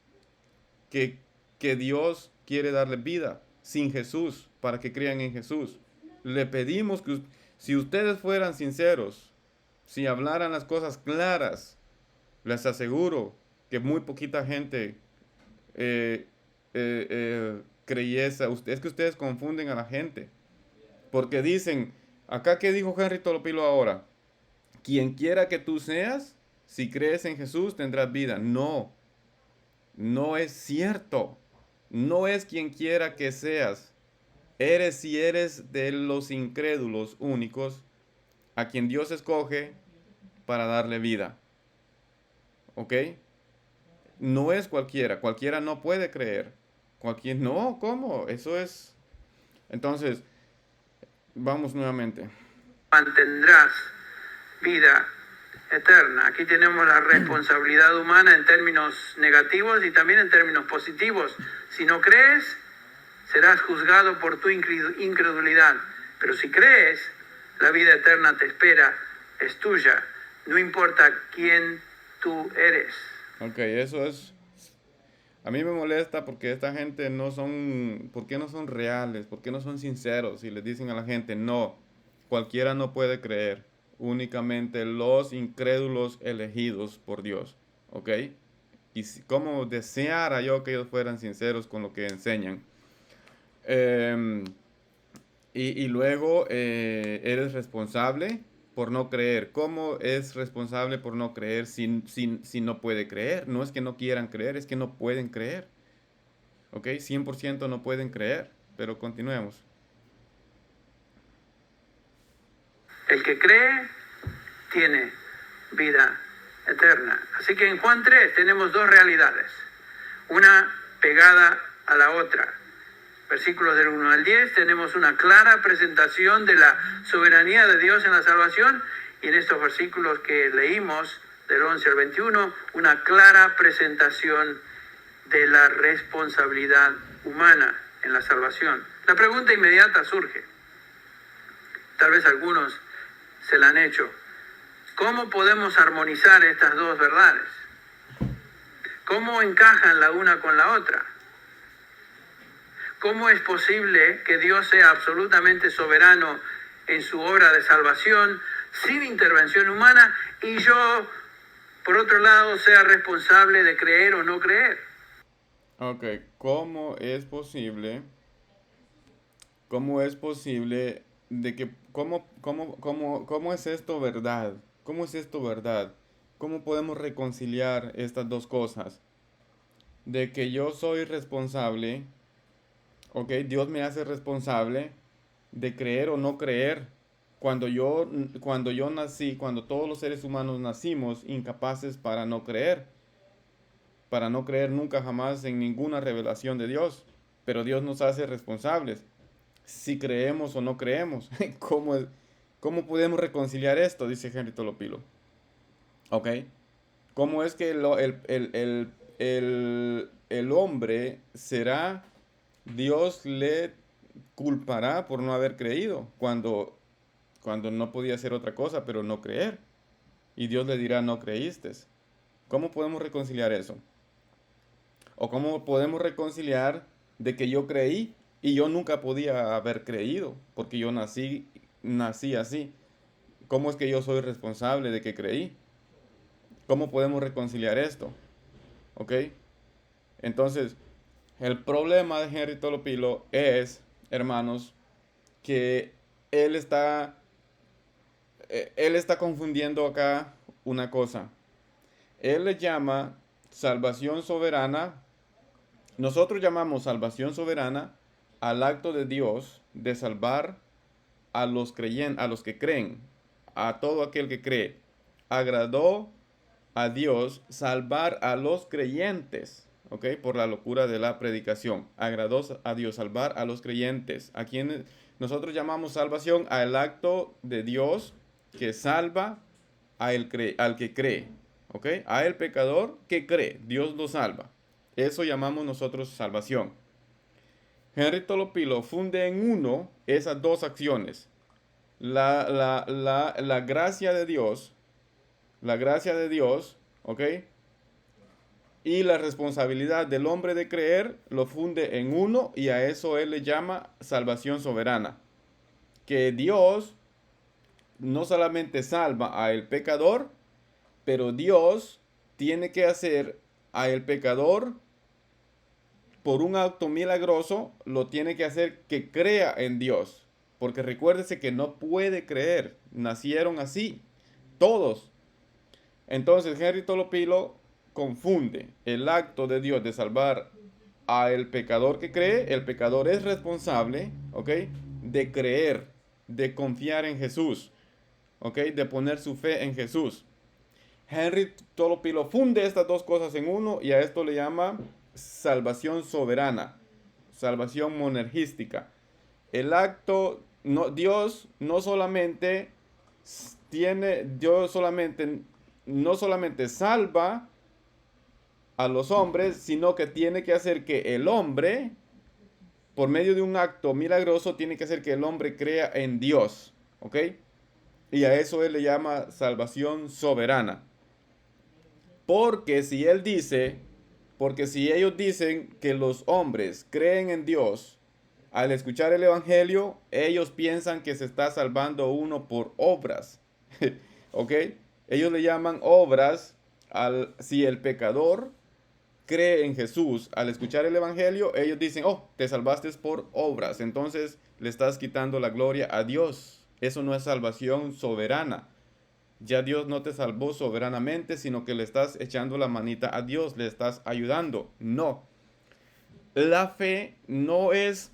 que Dios quiere darle vida sin Jesús, para que crean en Jesús. Le pedimos que si ustedes fueran sinceros, si hablaran las cosas claras, les aseguro que muy poquita gente creyese. Es que ustedes confunden a la gente, porque dicen, acá que dijo Henry Tolopilo ahora, quien quiera que tú seas, si crees en Jesús tendrás vida. No, no es cierto. No es quien quiera que seas. Si eres de los incrédulos únicos a quien Dios escoge para darle vida. ¿Ok? No es cualquiera. Cualquiera no puede creer. No, ¿cómo? Eso es. Entonces, vamos nuevamente. Mantendrás vida eterna. Aquí tenemos la responsabilidad humana en términos negativos y también en términos positivos. Si no crees, serás juzgado por tu incredulidad. Pero si crees, la vida eterna te espera, es tuya. No importa quién tú eres. Ok, eso es. A mí me molesta porque esta gente ¿por qué no son reales? ¿Por qué no son sinceros? Y les dicen a la gente, no, cualquiera no puede creer, únicamente los incrédulos elegidos por Dios, ¿ok? Y como deseara yo que ellos fueran sinceros con lo que enseñan. Y luego eres responsable por no creer. ¿Cómo es responsable por no creer si no puede creer? No es que no quieran creer, es que no pueden creer. ¿Ok? 100% no pueden creer, pero continuemos. El que cree tiene vida eterna. Así que en Juan 3 tenemos dos realidades, una pegada a la otra. Versículos del 1 al 10 tenemos una clara presentación de la soberanía de Dios en la salvación, y en estos versículos que leímos del 11 al 21, una clara presentación de la responsabilidad humana en la salvación. La pregunta inmediata surge, tal vez algunos se la han hecho: ¿cómo podemos armonizar estas dos verdades? ¿Cómo encajan la una con la otra? ¿Cómo es posible que Dios sea absolutamente soberano en su obra de salvación, sin intervención humana, y yo, por otro lado, sea responsable de creer o no creer? Ok, ¿cómo es posible de que, cómo es esto verdad? ¿Cómo es esto verdad? ¿Cómo podemos reconciliar estas dos cosas? De que yo soy responsable, ok, Dios me hace responsable de creer o no creer. Cuando yo nací, cuando todos los seres humanos nacimos incapaces para no creer nunca jamás en ninguna revelación de Dios, pero Dios nos hace responsables si creemos o no creemos. ¿Cómo podemos reconciliar esto? Dice Henry Tolopilo. ¿Ok? ¿Cómo es que el hombre será, Dios le culpará por no haber creído cuando no podía hacer otra cosa pero no creer? Y Dios le dirá, no creíste. ¿Cómo podemos reconciliar eso? ¿O cómo podemos reconciliar de que yo creí y yo nunca podía haber creído porque yo nací así? ¿Cómo es que yo soy responsable de que creí? ¿Cómo podemos reconciliar esto? ¿Ok? Entonces, el problema de Henry Tolopilo es, hermanos, que él está confundiendo acá una cosa. Él le llama salvación soberana. Nosotros llamamos salvación soberana al acto de Dios de salvar a los que creen, a todo aquel que cree. Agradó a Dios salvar a los creyentes, ¿ok? Por la locura de la predicación. Agradó a Dios salvar a los creyentes, a quienes nosotros llamamos salvación al acto de Dios que salva al que cree, ¿ok? A el pecador que cree, Dios lo salva. Eso llamamos nosotros salvación. Henry Tolopilo funde en uno esas dos acciones. La gracia de Dios, ¿ok? Y la responsabilidad del hombre de creer lo funde en uno, y a eso él le llama salvación soberana. Que Dios no solamente salva a el pecador, pero Dios tiene que hacer a el pecador, por un acto milagroso, lo tiene que hacer que crea en Dios. Porque recuérdese que no puede creer. Nacieron así. Todos. Entonces Henry Tolopilo confunde el acto de Dios de salvar a el pecador que cree. El pecador es responsable, ¿ok?, de creer, de confiar en Jesús, ¿ok?, de poner su fe en Jesús. Henry Tolopilo funde estas dos cosas en uno, y a esto le llama salvación soberana, salvación monergística. El acto, Dios no solamente no solamente salva a los hombres, sino que tiene que hacer que el hombre, por medio de un acto milagroso, tiene que hacer que el hombre crea en Dios, ¿ok? Y a eso él le llama salvación soberana. Porque si ellos dicen que los hombres creen en Dios, al escuchar el evangelio, ellos piensan que se está salvando uno por obras. ¿Ok? Ellos le llaman obras si el pecador cree en Jesús. Al escuchar el evangelio, ellos dicen, oh, te salvaste por obras. Entonces le estás quitando la gloria a Dios. Eso no es salvación soberana. Ya Dios no te salvó soberanamente, sino que le estás echando la manita a Dios, le estás ayudando. No. La fe no es,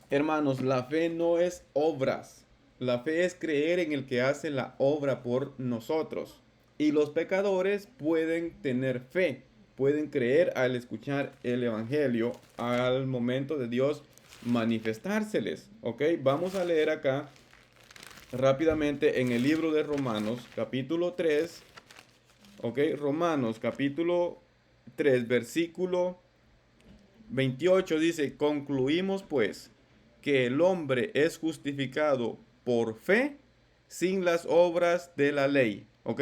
hermanos, la fe no es obras. La fe es creer en el que hace la obra por nosotros. Y los pecadores pueden tener fe, pueden creer al escuchar el evangelio al momento de Dios manifestárseles. ¿Ok? Vamos a leer acá rápidamente en el libro de Romanos, capítulo 3, ok, Romanos, capítulo 3, versículo 28, dice, concluimos pues que el hombre es justificado por fe sin las obras de la ley, ok.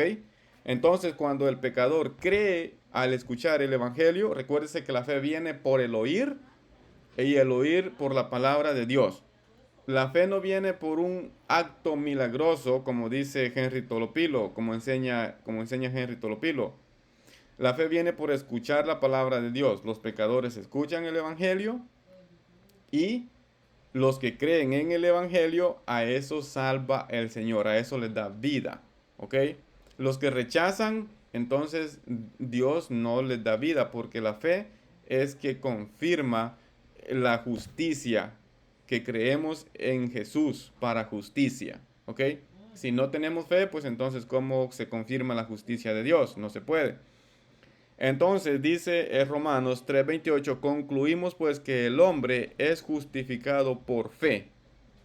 Entonces, cuando el pecador cree al escuchar el evangelio, recuérdese que la fe viene por el oír, y el oír por la palabra de Dios. La fe no viene por un acto milagroso, como dice Henry Tolopilo, como enseña Henry Tolopilo. La fe viene por escuchar la palabra de Dios. Los pecadores escuchan el evangelio, y los que creen en el evangelio, a eso salva el Señor, a eso les da vida, ¿ok? Los que rechazan, entonces Dios no les da vida, porque la fe es que confirma la justicia, que creemos en Jesús para justicia, ¿ok? Si no tenemos fe, pues entonces ¿cómo se confirma la justicia de Dios? No se puede. Entonces dice Romanos 3:28, concluimos pues que el hombre es justificado por fe,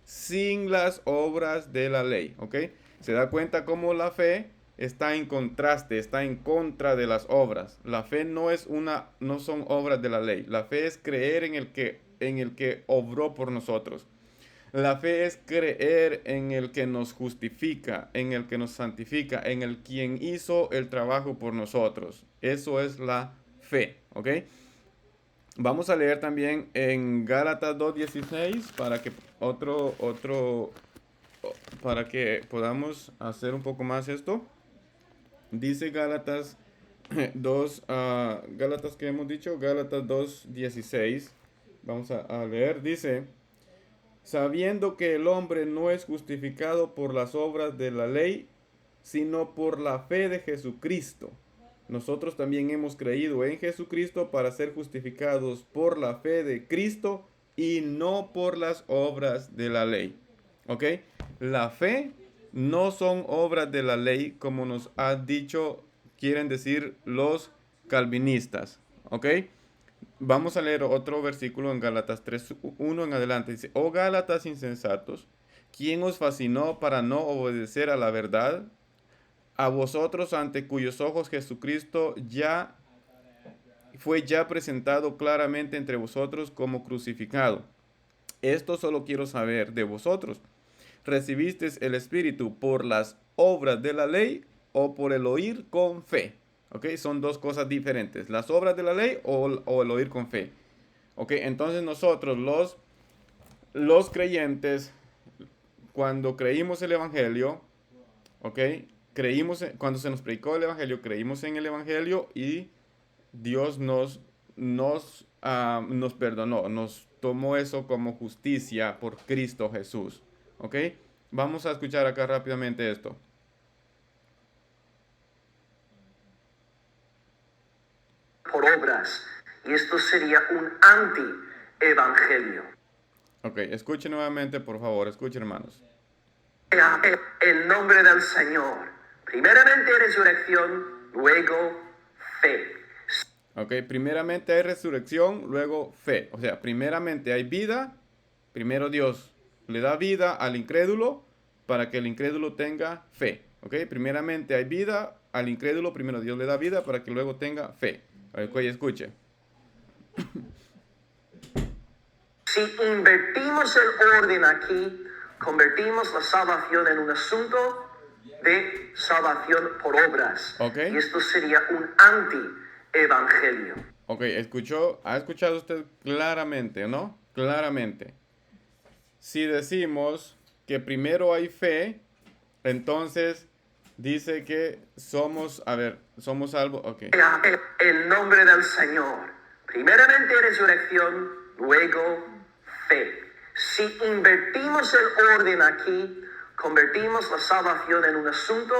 sin las obras de la ley, ¿ok? Se da cuenta cómo la fe está en contraste, está en contra de las obras. La fe no son obras de la ley. La fe es creer en el que obró por nosotros. La fe es creer en el que nos justifica, en el que nos santifica, en el quien hizo el trabajo por nosotros. Eso es la fe, ¿ok? Vamos a leer también en Gálatas 2:16 para que podamos hacer un poco más esto. Dice Gálatas 2, Gálatas que hemos dicho, Gálatas 2:16. Vamos a leer, dice, sabiendo que el hombre no es justificado por las obras de la ley, sino por la fe de Jesucristo. Nosotros también hemos creído en Jesucristo para ser justificados por la fe de Cristo y no por las obras de la ley. ¿Ok? La fe no son obras de la ley, como nos ha dicho, quieren decir los calvinistas. ¿Ok? Vamos a leer otro versículo en Gálatas 3:1 en adelante. Dice, oh Gálatas insensatos, ¿quién os fascinó para no obedecer a la verdad? A vosotros ante cuyos ojos Jesucristo fue presentado claramente entre vosotros como crucificado. Esto solo quiero saber de vosotros. ¿Recibisteis el Espíritu por las obras de la ley o por el oír con fe? ¿Ok? Son dos cosas diferentes. Las obras de la ley o el oír con fe. ¿Ok? Entonces nosotros los creyentes, cuando creímos el Evangelio, ¿ok? Cuando se nos predicó el Evangelio, creímos en el Evangelio y Dios nos perdonó, nos tomó eso como justicia por Cristo Jesús. ¿Ok? Vamos a escuchar acá rápidamente esto. Por obras, y esto sería un anti-evangelio. Ok, escuchen nuevamente, por favor, escuchen, hermanos. El nombre del Señor. Primeramente resurrección, luego fe. Ok, primeramente hay resurrección, luego fe. O sea, primeramente hay vida, primero Dios le da vida al incrédulo para que el incrédulo tenga fe. Ok, primeramente hay vida al incrédulo, primero Dios le da vida para que luego tenga fe. Ok, escuche. Si invertimos el orden aquí, convertimos la salvación en un asunto de salvación por obras. Ok. Y esto sería un anti-evangelio. Ok, ha escuchado usted claramente, ¿no? Claramente. Si decimos que primero hay fe, entonces dice que somos salvos. Ok. El nombre del Señor. Primeramente resurrección, luego fe. Si invertimos el orden aquí, convertimos la salvación en un asunto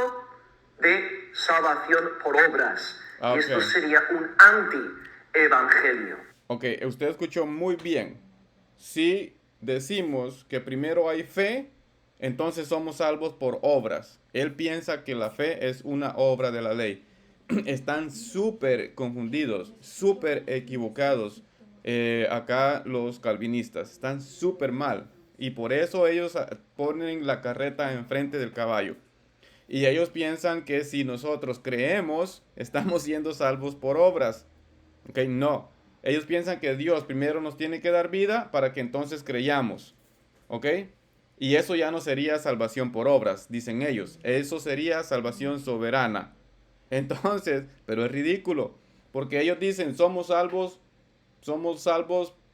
de salvación por obras. Ok. Y esto sería un anti-evangelio. Ok, usted escuchó muy bien. Si decimos que primero hay fe, entonces somos salvos por obras. Él piensa que la fe es una obra de la ley. Están súper confundidos, súper equivocados. Acá los calvinistas están súper mal. Y por eso ellos ponen la carreta enfrente del caballo. Y ellos piensan que si nosotros creemos, estamos siendo salvos por obras. Ok, no. Ellos piensan que Dios primero nos tiene que dar vida para que entonces creyamos. ¿Ok? Y eso ya no sería salvación por obras, dicen ellos. Eso sería salvación soberana. Entonces, pero es ridículo. Porque ellos dicen, somos salvos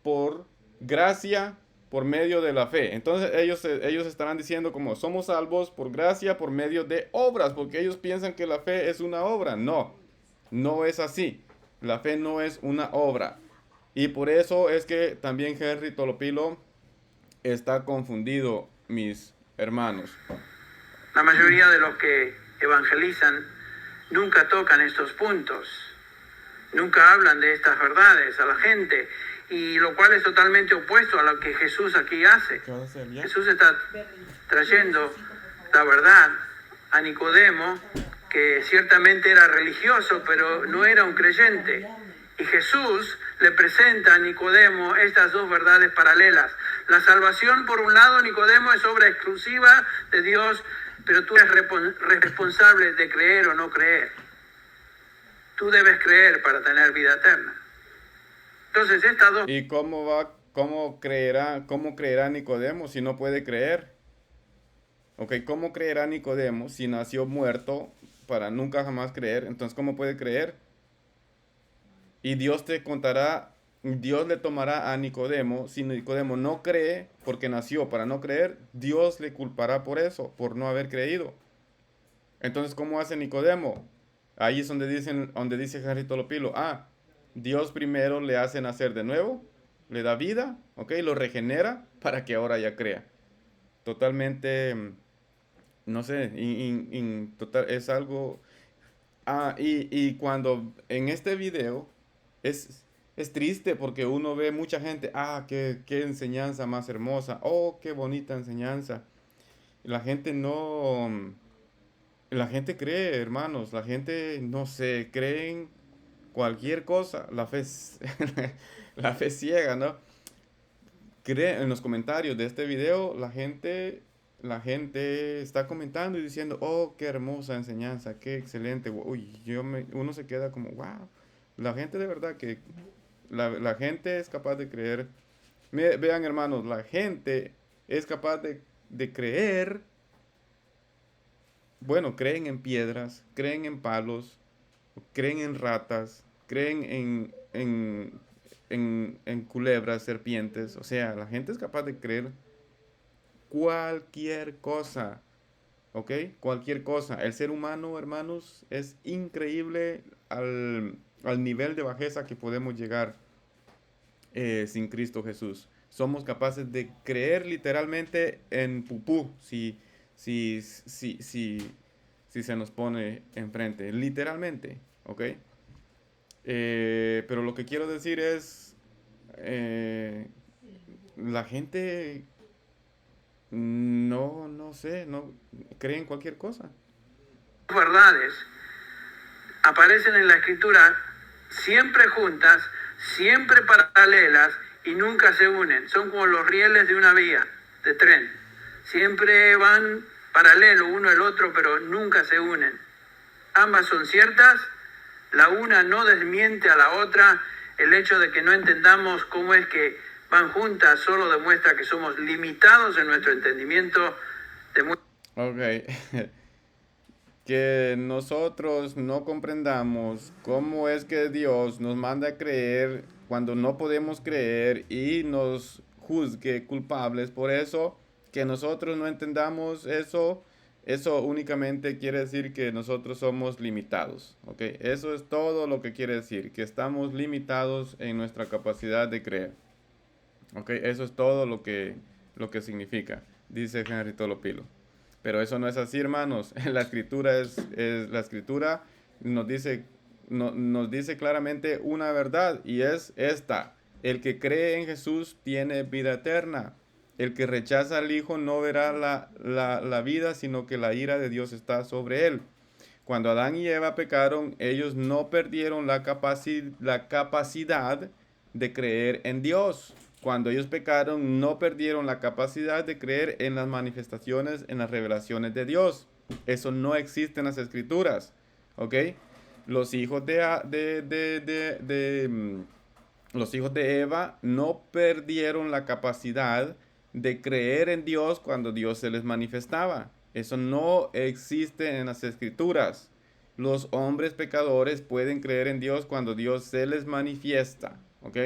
por gracia, por medio de la fe. Entonces ellos estarán diciendo como, somos salvos por gracia, por medio de obras. Porque ellos piensan que la fe es una obra. No, no es así. La fe no es una obra. Y por eso es que también Henry Tolopilo está confundido, mis hermanos. La mayoría de los que evangelizan nunca tocan estos puntos, nunca hablan de estas verdades a la gente, y lo cual es totalmente opuesto a lo que Jesús aquí hace. Jesús está trayendo la verdad a Nicodemo, que ciertamente era religioso, pero no era un creyente. Y Jesús le presenta a Nicodemo estas dos verdades paralelas. La salvación, por un lado, Nicodemo, es obra exclusiva de Dios, pero tú eres responsable de creer o no creer. Tú debes creer para tener vida eterna. Entonces, estas dos... ¿Y cómo creerá Nicodemo si no puede creer? Ok, ¿cómo creerá Nicodemo si nació muerto para nunca jamás creer? Entonces, ¿cómo puede creer? Y Dios le tomará a Nicodemo. Si Nicodemo no cree porque nació para no creer, Dios le culpará por eso, por no haber creído. Entonces, ¿cómo hace Nicodemo? Ahí es donde dice Henry Tolopilo, Dios primero le hace nacer de nuevo, le da vida, ok, lo regenera para que ahora ya crea. Totalmente, no sé, es algo... y cuando en este video es triste porque uno ve mucha gente, qué enseñanza más hermosa, qué bonita enseñanza. La gente cree, hermanos, la gente, no sé, cree en cualquier cosa. La fe ciega, ¿no? En los comentarios de este video, la gente está comentando y diciendo, qué hermosa enseñanza, qué excelente. Uy, uno se queda como, wow. La gente de verdad que, la gente es capaz de creer. Vean, hermanos, la gente es capaz de creer. Bueno, creen en piedras, creen en palos, creen en ratas, creen en culebras, serpientes. O sea, la gente es capaz de creer cualquier cosa, ¿ok? Cualquier cosa. El ser humano, hermanos, es increíble al nivel de bajeza que podemos llegar sin Cristo Jesús. Somos capaces de creer literalmente en pupú si, si, si, si se nos pone enfrente, literalmente, ¿ok? Pero lo que quiero decir es, la gente no sé, no cree en cualquier cosa. Verdades aparecen en la escritura siempre juntas, siempre paralelas y nunca se unen. Son como los rieles de una vía de tren. Siempre van paralelo uno al otro, pero nunca se unen. Ambas son ciertas, la una no desmiente a la otra. El hecho de que no entendamos cómo es que van juntas solo demuestra que somos limitados en nuestro entendimiento. Ok. Que nosotros no comprendamos cómo es que Dios nos manda a creer cuando no podemos creer y nos juzgue culpables por eso, que nosotros no entendamos eso, eso únicamente quiere decir que nosotros somos limitados, ¿ok? Eso es todo lo que quiere decir, que estamos limitados en nuestra capacidad de creer, ¿ok? Eso es todo lo que significa, dice Henry Tolopilo. Pero eso no es así, hermanos. La escritura la escritura nos dice, nos dice claramente una verdad y es esta: el que cree en Jesús tiene vida eterna. El que rechaza al Hijo no verá la vida, sino que la ira de Dios está sobre él. Cuando Adán y Eva pecaron, ellos no perdieron la capacidad de creer en Dios. Cuando ellos pecaron, no perdieron la capacidad de creer en las manifestaciones, en las revelaciones de Dios. Eso no existe en las escrituras, ¿ok? Los hijos los hijos de Eva no perdieron la capacidad de creer en Dios cuando Dios se les manifestaba. Eso no existe en las escrituras. Los hombres pecadores pueden creer en Dios cuando Dios se les manifiesta, ¿ok?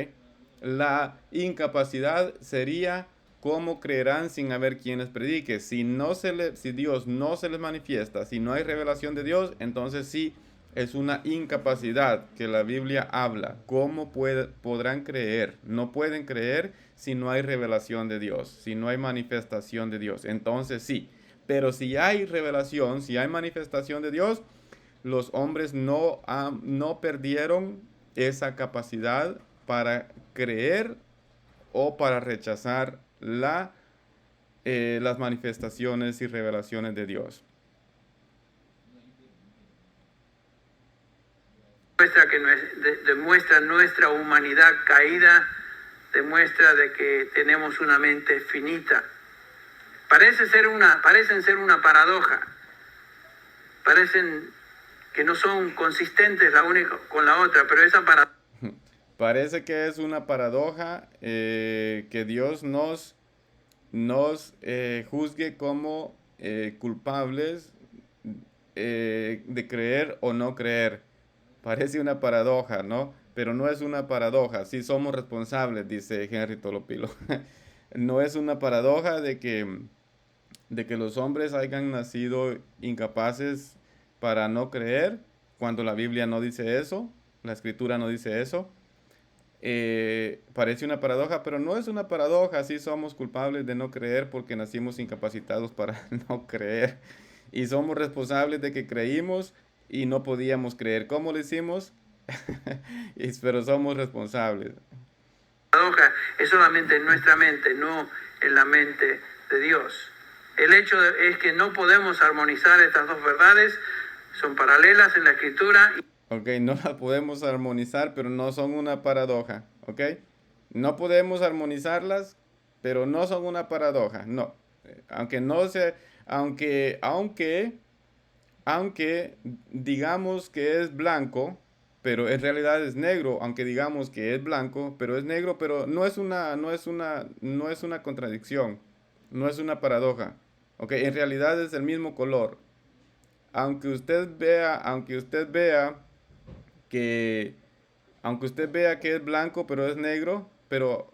La incapacidad sería cómo creerán sin haber quien les predique. Si Dios no se les manifiesta, si no hay revelación de Dios, entonces sí es una incapacidad que la Biblia habla. ¿Cómo podrán creer? No pueden creer si no hay revelación de Dios, si no hay manifestación de Dios. Entonces sí, pero si hay revelación, si hay manifestación de Dios, los hombres no perdieron esa capacidad para creer o para rechazar las manifestaciones y revelaciones de Dios. Demuestra nuestra humanidad caída, demuestra de que tenemos una mente finita. Parecen ser una paradoja, parecen que no son consistentes la una con la otra, pero esa paradoja parece que es una paradoja que Dios nos juzgue como culpables de creer o no creer. Parece una paradoja, ¿no? Pero no es una paradoja. Sí somos responsables, dice Henry Tolopilo. No es una paradoja de que los hombres hayan nacido incapaces para no creer, cuando la Biblia no dice eso, la Escritura no dice eso. Parece una paradoja, pero no es una paradoja. Sí somos culpables de no creer porque nacimos incapacitados para no creer. Y somos responsables de que creímos y no podíamos creer. ¿Cómo lo hicimos? Pero somos responsables. La paradoja es solamente en nuestra mente, no en la mente de Dios. El hecho es que no podemos armonizar estas dos verdades, son paralelas en la Escritura. Ok, no las podemos armonizar, pero no son una paradoja, ok. No podemos armonizarlas, pero no son una paradoja, no. Aunque digamos que es blanco, pero en realidad es negro, aunque digamos que es blanco, pero es negro, pero no es una contradicción, no es una paradoja, ok. En realidad es el mismo color. Aunque usted vea que aunque usted vea que es blanco pero es negro, pero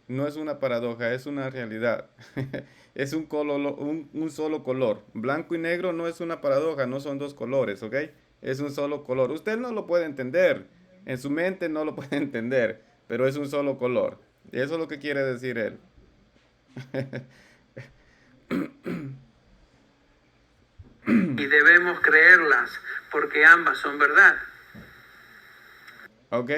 no es una paradoja, es una realidad. Es un solo color. Blanco y negro no es una paradoja, no son dos colores, ¿ok? Es un solo color. Usted no lo puede entender, en su mente no lo puede entender, pero es un solo color. Eso es lo que quiere decir él. Y debemos creerlas porque ambas son verdad. ¿Ok?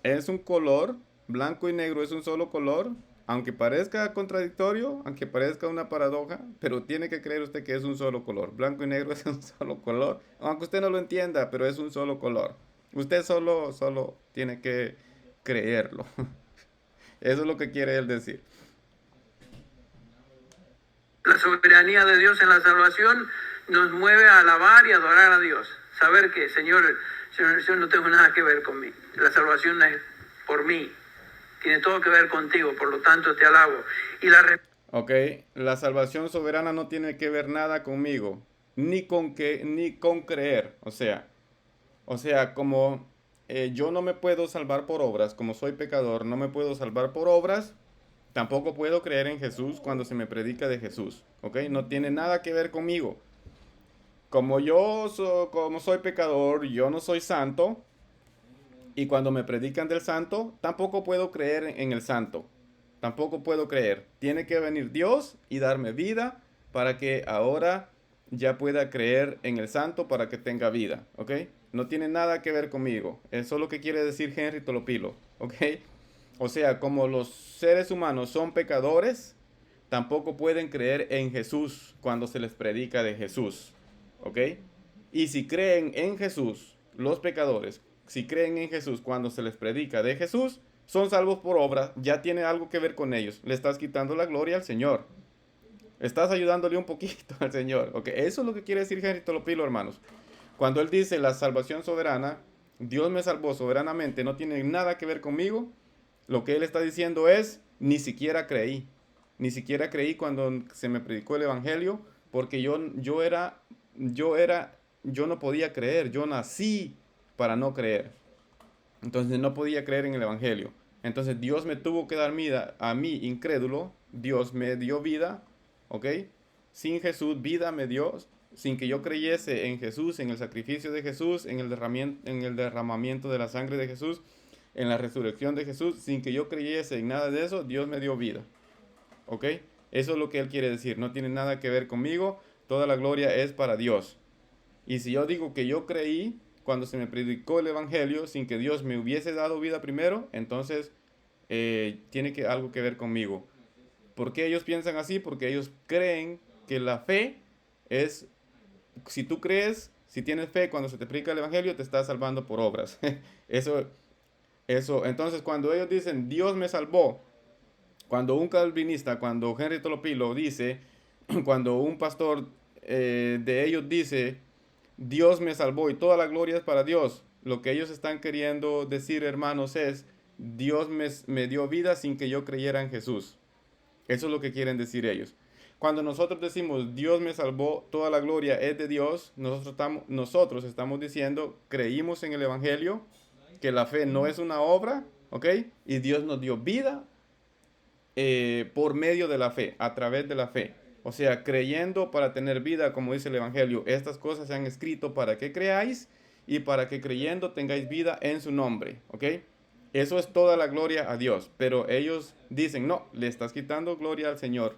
Es un color, blanco y negro es un solo color, aunque parezca contradictorio, aunque parezca una paradoja, pero tiene que creer usted que es un solo color. Blanco y negro es un solo color, aunque usted no lo entienda, pero es un solo color. Usted solo tiene que creerlo. Eso es lo que quiere él decir. La soberanía de Dios en la salvación nos mueve a alabar y adorar a Dios. Saber que, Señor, yo no tengo nada que ver conmigo. La salvación es por mí. Tiene todo que ver contigo, por lo tanto te alabo. Y Ok, la salvación soberana no tiene que ver nada conmigo, ni con creer. O sea, como yo no me puedo salvar por obras, como soy pecador, no me puedo salvar por obras. Tampoco puedo creer en Jesús cuando se me predica de Jesús, ¿ok? No tiene nada que ver conmigo. Como soy pecador, yo no soy santo. Y cuando me predican del santo, tampoco puedo creer en el santo. Tampoco puedo creer. Tiene que venir Dios y darme vida para que ahora ya pueda creer en el santo para que tenga vida, ¿ok? No tiene nada que ver conmigo. Eso es lo que quiere decir Henry Tolopilo, ¿ok? O sea, como los seres humanos son pecadores, tampoco pueden creer en Jesús cuando se les predica de Jesús, ¿ok? Y si creen en Jesús, los pecadores, si creen en Jesús cuando se les predica de Jesús, son salvos por obra, ya tiene algo que ver con ellos. Le estás quitando la gloria al Señor. Estás ayudándole un poquito al Señor, ¿ok? Eso es lo que quiere decir Henry Tolopilo, hermanos. Cuando él dice la salvación soberana, Dios me salvó soberanamente, no tiene nada que ver conmigo. Lo que él está diciendo es, ni siquiera creí. Ni siquiera creí cuando se me predicó el evangelio, porque yo no podía creer. Yo nací para no creer. Entonces no podía creer en el evangelio. Entonces Dios me tuvo que dar vida a mí, incrédulo. Dios me dio vida, ¿ok? Sin Jesús, vida me dio, sin que yo creyese en Jesús, en el sacrificio de Jesús, en el derramamiento de la sangre de Jesús, en la resurrección de Jesús, sin que yo creyese en nada de eso, Dios me dio vida. ¿Ok? Eso es lo que él quiere decir. No tiene nada que ver conmigo. Toda la gloria es para Dios. Y si yo digo que yo creí cuando se me predicó el evangelio sin que Dios me hubiese dado vida primero, entonces tiene algo que ver conmigo. ¿Por qué ellos piensan así? Porque ellos creen que la fe es, si tú crees, si tienes fe cuando se te predica el evangelio, te estás salvando por obras. Eso, entonces cuando ellos dicen, Dios me salvó, cuando un calvinista, cuando Henry Tolopilo dice, cuando un pastor de ellos dice, Dios me salvó y toda la gloria es para Dios, lo que ellos están queriendo decir, hermanos, es, Dios me dio vida sin que yo creyera en Jesús. Eso es lo que quieren decir ellos. Cuando nosotros decimos, Dios me salvó, toda la gloria es de Dios, nosotros estamos diciendo, creímos en el evangelio, que la fe no es una obra, ¿ok? Y Dios nos dio vida por medio de la fe, a través de la fe. O sea, creyendo para tener vida, como dice el evangelio. Estas cosas se han escrito para que creáis y para que creyendo tengáis vida en su nombre, ¿ok? Eso es toda la gloria a Dios. Pero ellos dicen, no, le estás quitando gloria al Señor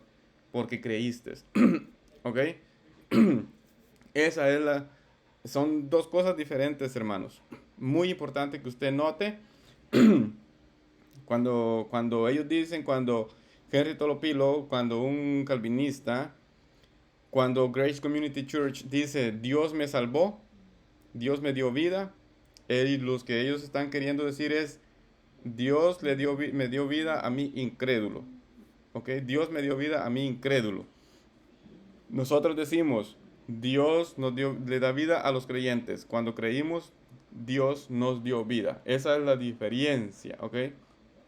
porque creíste, ¿ok? Son dos cosas diferentes, hermanos. Muy importante que usted note cuando ellos dicen, cuando Henry Tolopilo, cuando un calvinista, cuando Grace Community Church dice, Dios me salvó, Dios me dio vida, los que ellos están queriendo decir es, Dios me dio vida a mí incrédulo. ¿Ok? Dios me dio vida a mí incrédulo. Nosotros decimos, Dios le da vida a los creyentes. Cuando creímos, Dios nos dio vida. Esa es la diferencia, ¿ok?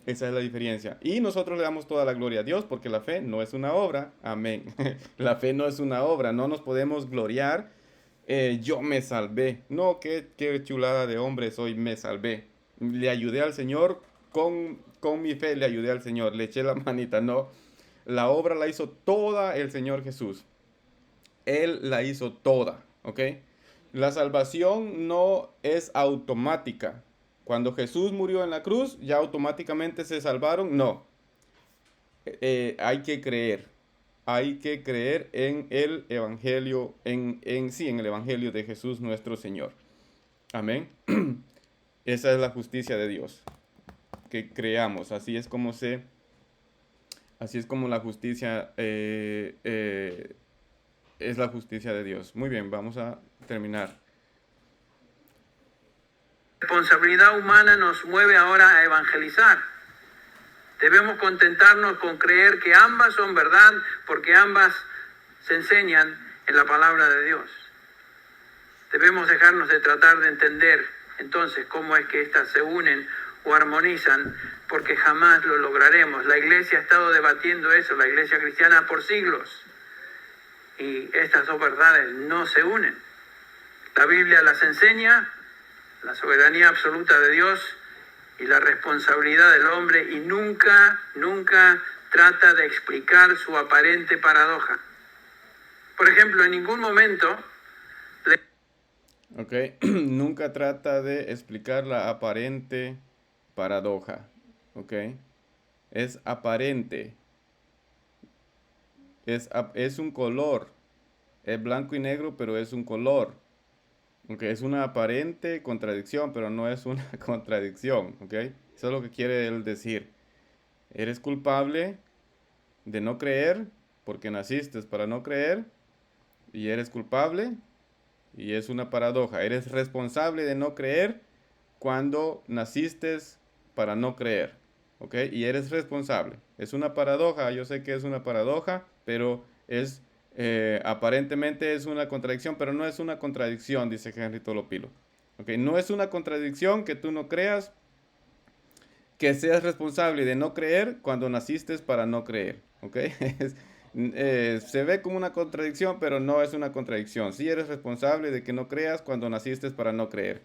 Esa es la diferencia. Y nosotros le damos toda la gloria a Dios porque la fe no es una obra. Amén. La fe no es una obra. No nos podemos gloriar yo me salvé. No, qué chulada de hombre soy, me salvé. Le ayudé al Señor con mi fe, le ayudé al Señor, le eché la manita. No, la obra la hizo toda el Señor Jesús. Él la hizo toda, ¿ok? La salvación no es automática. Cuando Jesús murió en la cruz, ya automáticamente se salvaron. No, hay que creer. Hay que creer en el Evangelio, sí, en el Evangelio de Jesús nuestro Señor. Amén. Esa es la justicia de Dios. Que creamos. Así es como la justicia es la justicia de Dios. Muy bien, vamos a terminar. La responsabilidad humana nos mueve ahora a evangelizar. Debemos contentarnos con creer que ambas son verdad, porque ambas se enseñan en la palabra de Dios. Debemos dejarnos de tratar de entender entonces cómo es que éstas se unen o armonizan, porque jamás lo lograremos. La iglesia ha estado debatiendo eso, la iglesia cristiana, por siglos. Y estas dos verdades no se unen. La Biblia las enseña, la soberanía absoluta de Dios y la responsabilidad del hombre, y nunca trata de explicar su aparente paradoja. Por ejemplo, en ningún momento... Ok, nunca trata de explicar la aparente paradoja. Ok, es aparente. Es un color. Es blanco y negro, pero es un color. Ok, es una aparente contradicción, pero no es una contradicción. Ok, eso es lo que quiere él decir. Eres culpable de no creer porque naciste para no creer. Y eres culpable. Y es una paradoja. Eres responsable de no creer cuando naciste para no creer. ¿Ok? Y eres responsable. Es una paradoja. Yo sé que es una paradoja, pero es aparentemente es una contradicción, pero no es una contradicción, dice Henry Tolopilo. ¿Ok? No es una contradicción que tú no creas, que seas responsable de no creer cuando naciste para no creer. ¿Ok? Se ve como una contradicción, pero no es una contradicción. Sí eres responsable de que no creas cuando naciste para no creer.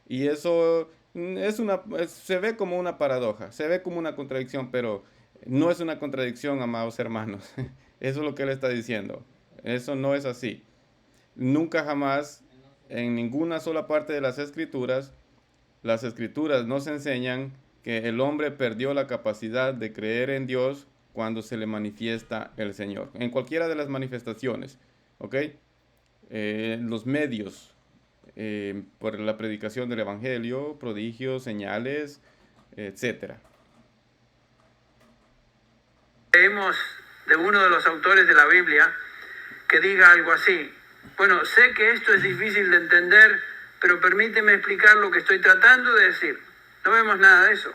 Y eso se ve como una paradoja, se ve como una contradicción, pero no es una contradicción, amados hermanos. Eso es lo que él está diciendo. Eso no es así. Nunca jamás, en ninguna sola parte de las escrituras nos enseñan que el hombre perdió la capacidad de creer en Dios cuando se le manifiesta el Señor. En cualquiera de las manifestaciones, ¿ok? Los medios, por la predicación del Evangelio, prodigios, señales, etc. Leemos de uno de los autores de la Biblia que diga algo así: bueno, sé que esto es difícil de entender, pero permíteme explicar lo que estoy tratando de decir. No vemos nada de eso.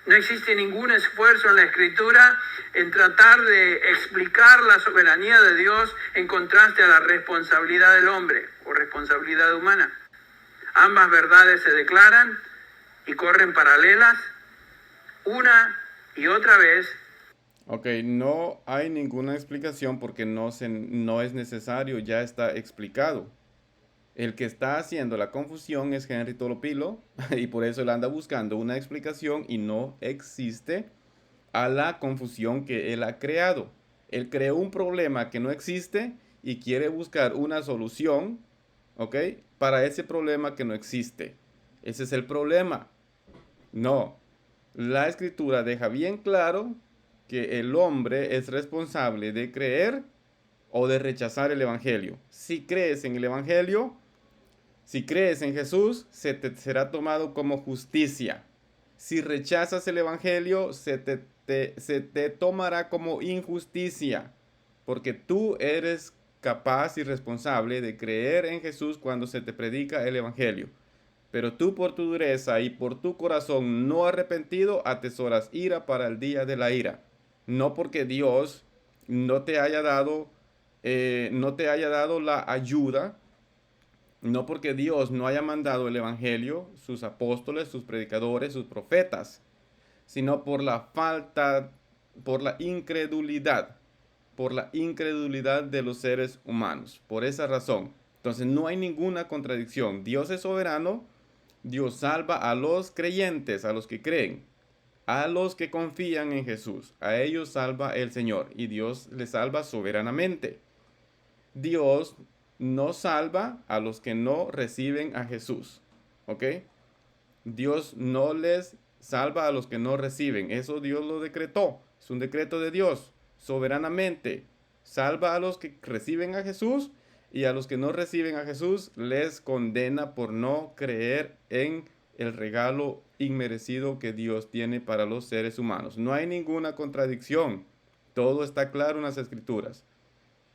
No existe ningún esfuerzo en la Escritura en tratar de explicar la soberanía de Dios en contraste a la responsabilidad del hombre o responsabilidad humana. Ambas verdades se declaran y corren paralelas una y otra vez. Ok, no hay ninguna explicación porque no es necesario, ya está explicado. El que está haciendo la confusión es Henry Tolopilo y por eso él anda buscando una explicación y no existe a la confusión que él ha creado. Él creó un problema que no existe y quiere buscar una solución, ¿ok? Para ese problema que no existe. Ese es el problema. No, la escritura deja bien claro que el hombre es responsable de creer o de rechazar el evangelio. Si crees en el evangelio, si crees en Jesús, se te será tomado como justicia. Si rechazas el evangelio, se te tomará como injusticia, porque tú eres capaz y responsable de creer en Jesús cuando se te predica el evangelio. Pero tú por tu dureza y por tu corazón no arrepentido atesoras ira para el día de la ira. No porque Dios no te haya dado la ayuda, no porque Dios no haya mandado el evangelio, sus apóstoles, sus predicadores, sus profetas, sino por la incredulidad. por la incredulidad de los seres humanos. Por esa razón. Entonces no hay ninguna contradicción. Dios es soberano. Dios salva a los creyentes, a los que creen, a los que confían en Jesús. A ellos salva el Señor y Dios les salva soberanamente. Dios no salva a los que no reciben a Jesús. ¿Ok? Dios no les salva a los que no reciben. Eso Dios lo decretó. Es un decreto de Dios. Soberanamente. Salva a los que reciben a Jesús y a los que no reciben a Jesús les condena por no creer en el regalo inmerecido que Dios tiene para los seres humanos. No hay ninguna contradicción. Todo está claro en las Escrituras.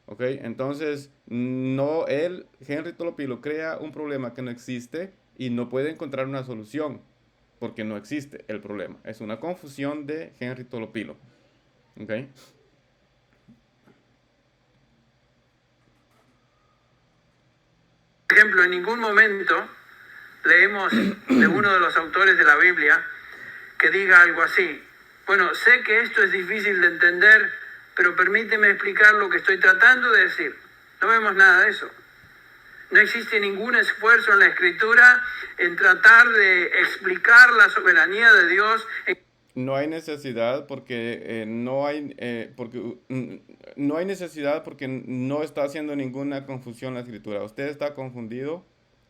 ¿Ok? Entonces, no, Henry Tolopilo, crea un problema que no existe y no puede encontrar una solución porque no existe el problema. Es una confusión de Henry Tolopilo. ¿Ok? Por ejemplo, en ningún momento leemos de uno de los autores de la Biblia que diga algo así. Bueno, sé que esto es difícil de entender, pero permíteme explicar lo que estoy tratando de decir. No vemos nada de eso. No existe ningún esfuerzo en la Escritura en tratar de explicar la soberanía de Dios. No hay necesidad porque no hay necesidad porque no está haciendo ninguna confusión la Escritura. Usted está confundido.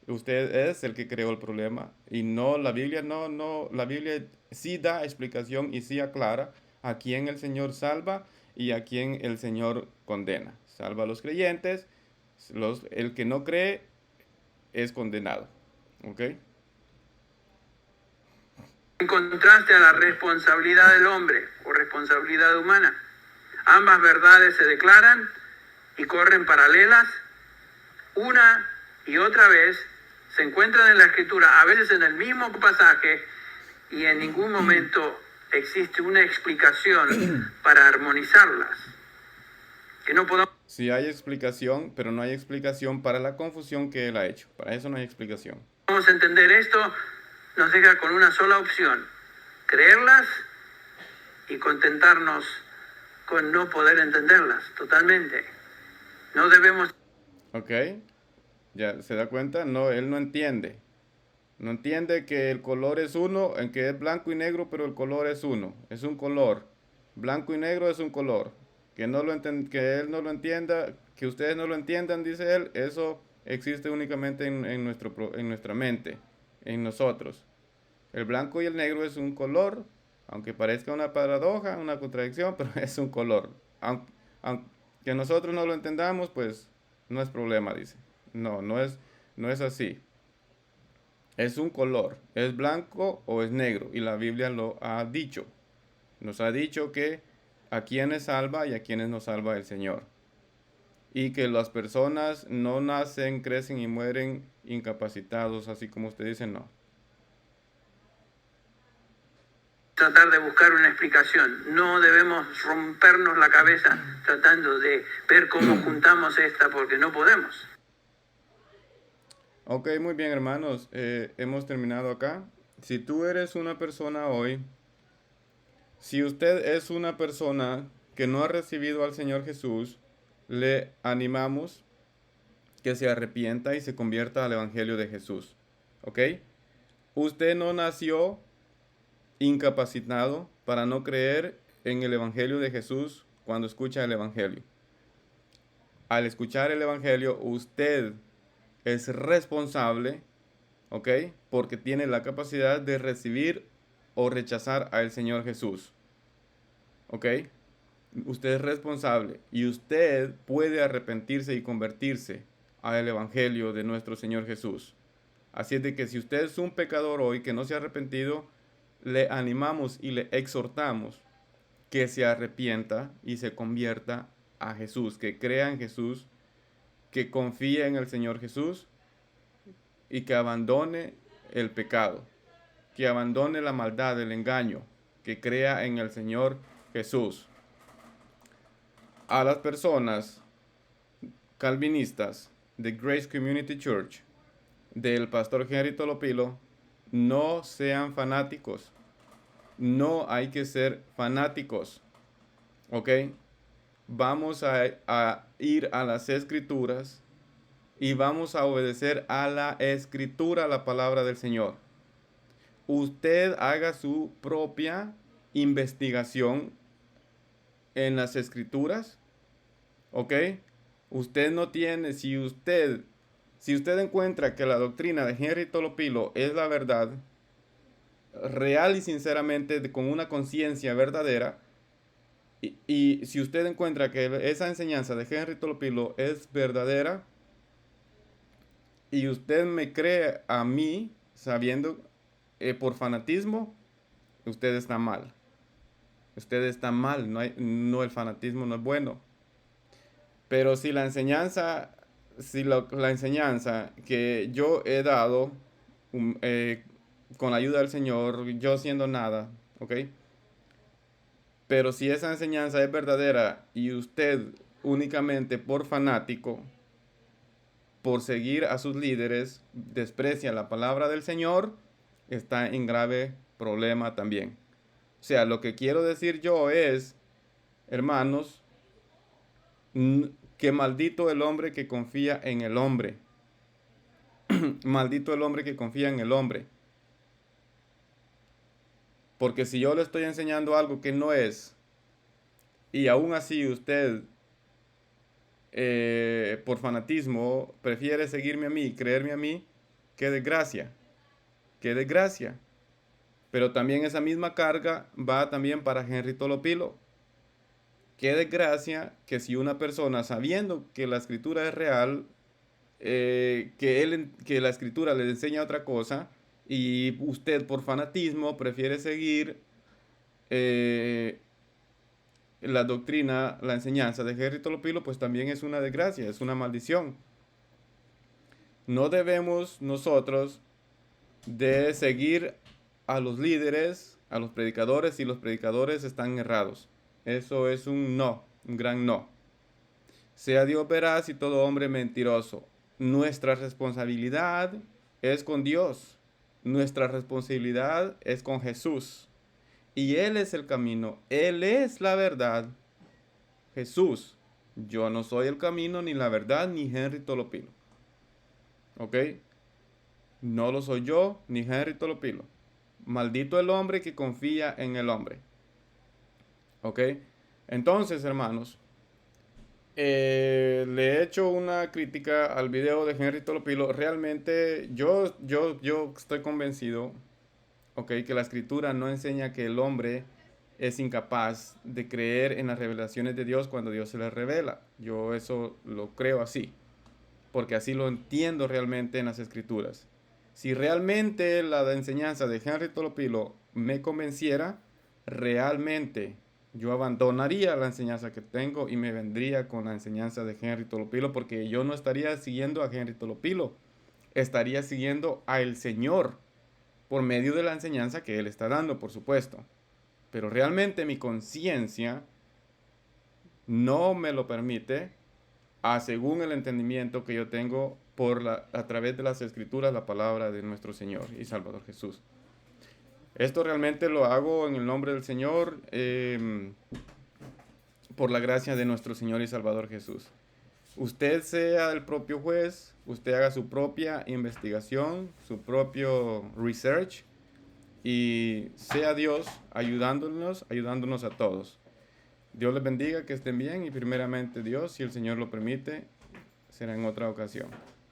Usted es el que creó el problema y no la Biblia. La Biblia sí da explicación y sí aclara a quién el Señor salva y a quién el Señor condena. Salva a los creyentes. El que no cree es condenado. ¿Ok? En contraste a la responsabilidad del hombre o responsabilidad humana. Ambas verdades se declaran y corren paralelas. Una y otra vez se encuentran en la Escritura, a veces en el mismo pasaje, y en ningún momento existe una explicación para armonizarlas. Que no podamos... Sí hay explicación, pero no hay explicación para la confusión que él ha hecho. Para eso no hay explicación. Vamos a entender esto, nos deja con una sola opción: creerlas y contentarnos con no poder entenderlas totalmente. No debemos... ¿Ok? ¿Ya se da cuenta? No, él no entiende. No entiende que el color es uno, en que es blanco y negro, pero el color es uno. Es un color. Blanco y negro es un color. Que él no lo entienda, que ustedes no lo entiendan, dice él, eso existe únicamente en nuestra mente, en nosotros. El blanco y el negro es un color, aunque parezca una paradoja, una contradicción, pero es un color. Aunque nosotros no lo entendamos, pues no es problema, dice. No es así. Es un color, es blanco o es negro, y la Biblia lo ha dicho. Nos ha dicho que a quienes salva y a quienes no salva el Señor. Y que las personas no nacen, crecen y mueren incapacitados, así como usted dice, no. Tratar de buscar una explicación. No debemos rompernos la cabeza tratando de ver cómo juntamos esta, porque no podemos. Ok, muy bien, hermanos. Hemos terminado acá. Si tú eres una persona hoy, si usted es una persona que no ha recibido al Señor Jesús, le animamos que se arrepienta y se convierta al Evangelio de Jesús. ¿Ok? Usted no nació incapacitado para no creer en el Evangelio de Jesús cuando escucha el Evangelio. Al escuchar el Evangelio, usted es responsable, ¿ok? Porque tiene la capacidad de recibir o rechazar al Señor Jesús. ¿Ok? Usted es responsable y usted puede arrepentirse y convertirse al Evangelio de nuestro Señor Jesús. Así es de que si usted es un pecador hoy que no se ha arrepentido, le animamos y le exhortamos que se arrepienta y se convierta a Jesús, que crea en Jesús, que confíe en el Señor Jesús y que abandone el pecado, que abandone la maldad, el engaño, que crea en el Señor Jesús. A las personas calvinistas de Grace Community Church, del pastor Henry Tolopilo, no sean fanáticos. No hay que ser fanáticos. ¿Ok? vamos a ir a las Escrituras y vamos a obedecer a la Escritura, a la palabra del Señor. Usted haga su propia investigación en las Escrituras, ¿ok? Usted no tiene, si usted encuentra que la doctrina de Henry Tolopilo es la verdad, real y sinceramente, con una conciencia verdadera, y si usted encuentra que esa enseñanza de Henry Tolopilo es verdadera, y usted me cree a mí, sabiendo por fanatismo, usted está mal. Usted está mal, no, el fanatismo no es bueno. Pero si la enseñanza, la enseñanza que yo he dado con la ayuda del Señor, yo siendo nada, ¿ok? Pero si esa enseñanza es verdadera y usted únicamente por fanático, por seguir a sus líderes, desprecia la palabra del Señor, está en grave problema también. O sea, lo que quiero decir yo es, hermanos, que maldito el hombre que confía en el hombre. Maldito el hombre que confía en el hombre. Porque si yo le estoy enseñando algo que no es, y aún así usted, por fanatismo, prefiere seguirme a mí y creerme a mí, qué desgracia. Qué desgracia. Pero también esa misma carga va también para Henry Tolopilo. Qué desgracia que si una persona, sabiendo que la escritura es real, que la escritura le enseña otra cosa, y usted por fanatismo prefiere seguir la doctrina, la enseñanza de Henry Tolopilo, pues también es una desgracia, es una maldición. No debemos nosotros de seguir a los líderes, a los predicadores, si los predicadores están errados. Eso es un no, un gran no. Sea Dios veraz y todo hombre mentiroso. Nuestra responsabilidad es con Dios. Nuestra responsabilidad es con Jesús. Y Él es el camino. Él es la verdad. Jesús. Yo no soy el camino, ni la verdad, ni Henry Tolopilo. ¿Ok? No lo soy yo, ni Henry Tolopilo. Maldito el hombre que confía en el hombre. ¿Ok? Entonces, hermanos, le he hecho una crítica al video de Henry Tolopilo. Realmente yo estoy convencido, ¿ok?, que la escritura no enseña que el hombre es incapaz de creer en las revelaciones de Dios cuando Dios se les revela. Yo eso lo creo así, porque así lo entiendo realmente en las escrituras. Si realmente la enseñanza de Henry Tolopilo me convenciera, realmente yo abandonaría la enseñanza que tengo y me vendría con la enseñanza de Henry Tolopilo, porque yo no estaría siguiendo a Henry Tolopilo, estaría siguiendo al Señor por medio de la enseñanza que Él está dando, por supuesto. Pero realmente mi conciencia no me lo permite, según el entendimiento que yo tengo a través de las escrituras, la palabra de nuestro Señor y Salvador Jesús. Esto realmente lo hago en el nombre del Señor, por la gracia de nuestro Señor y Salvador Jesús. Usted sea el propio juez, usted haga su propia investigación, su propio research, y sea Dios ayudándonos a todos. Dios les bendiga, que estén bien, y primeramente Dios, si el Señor lo permite, será en otra ocasión.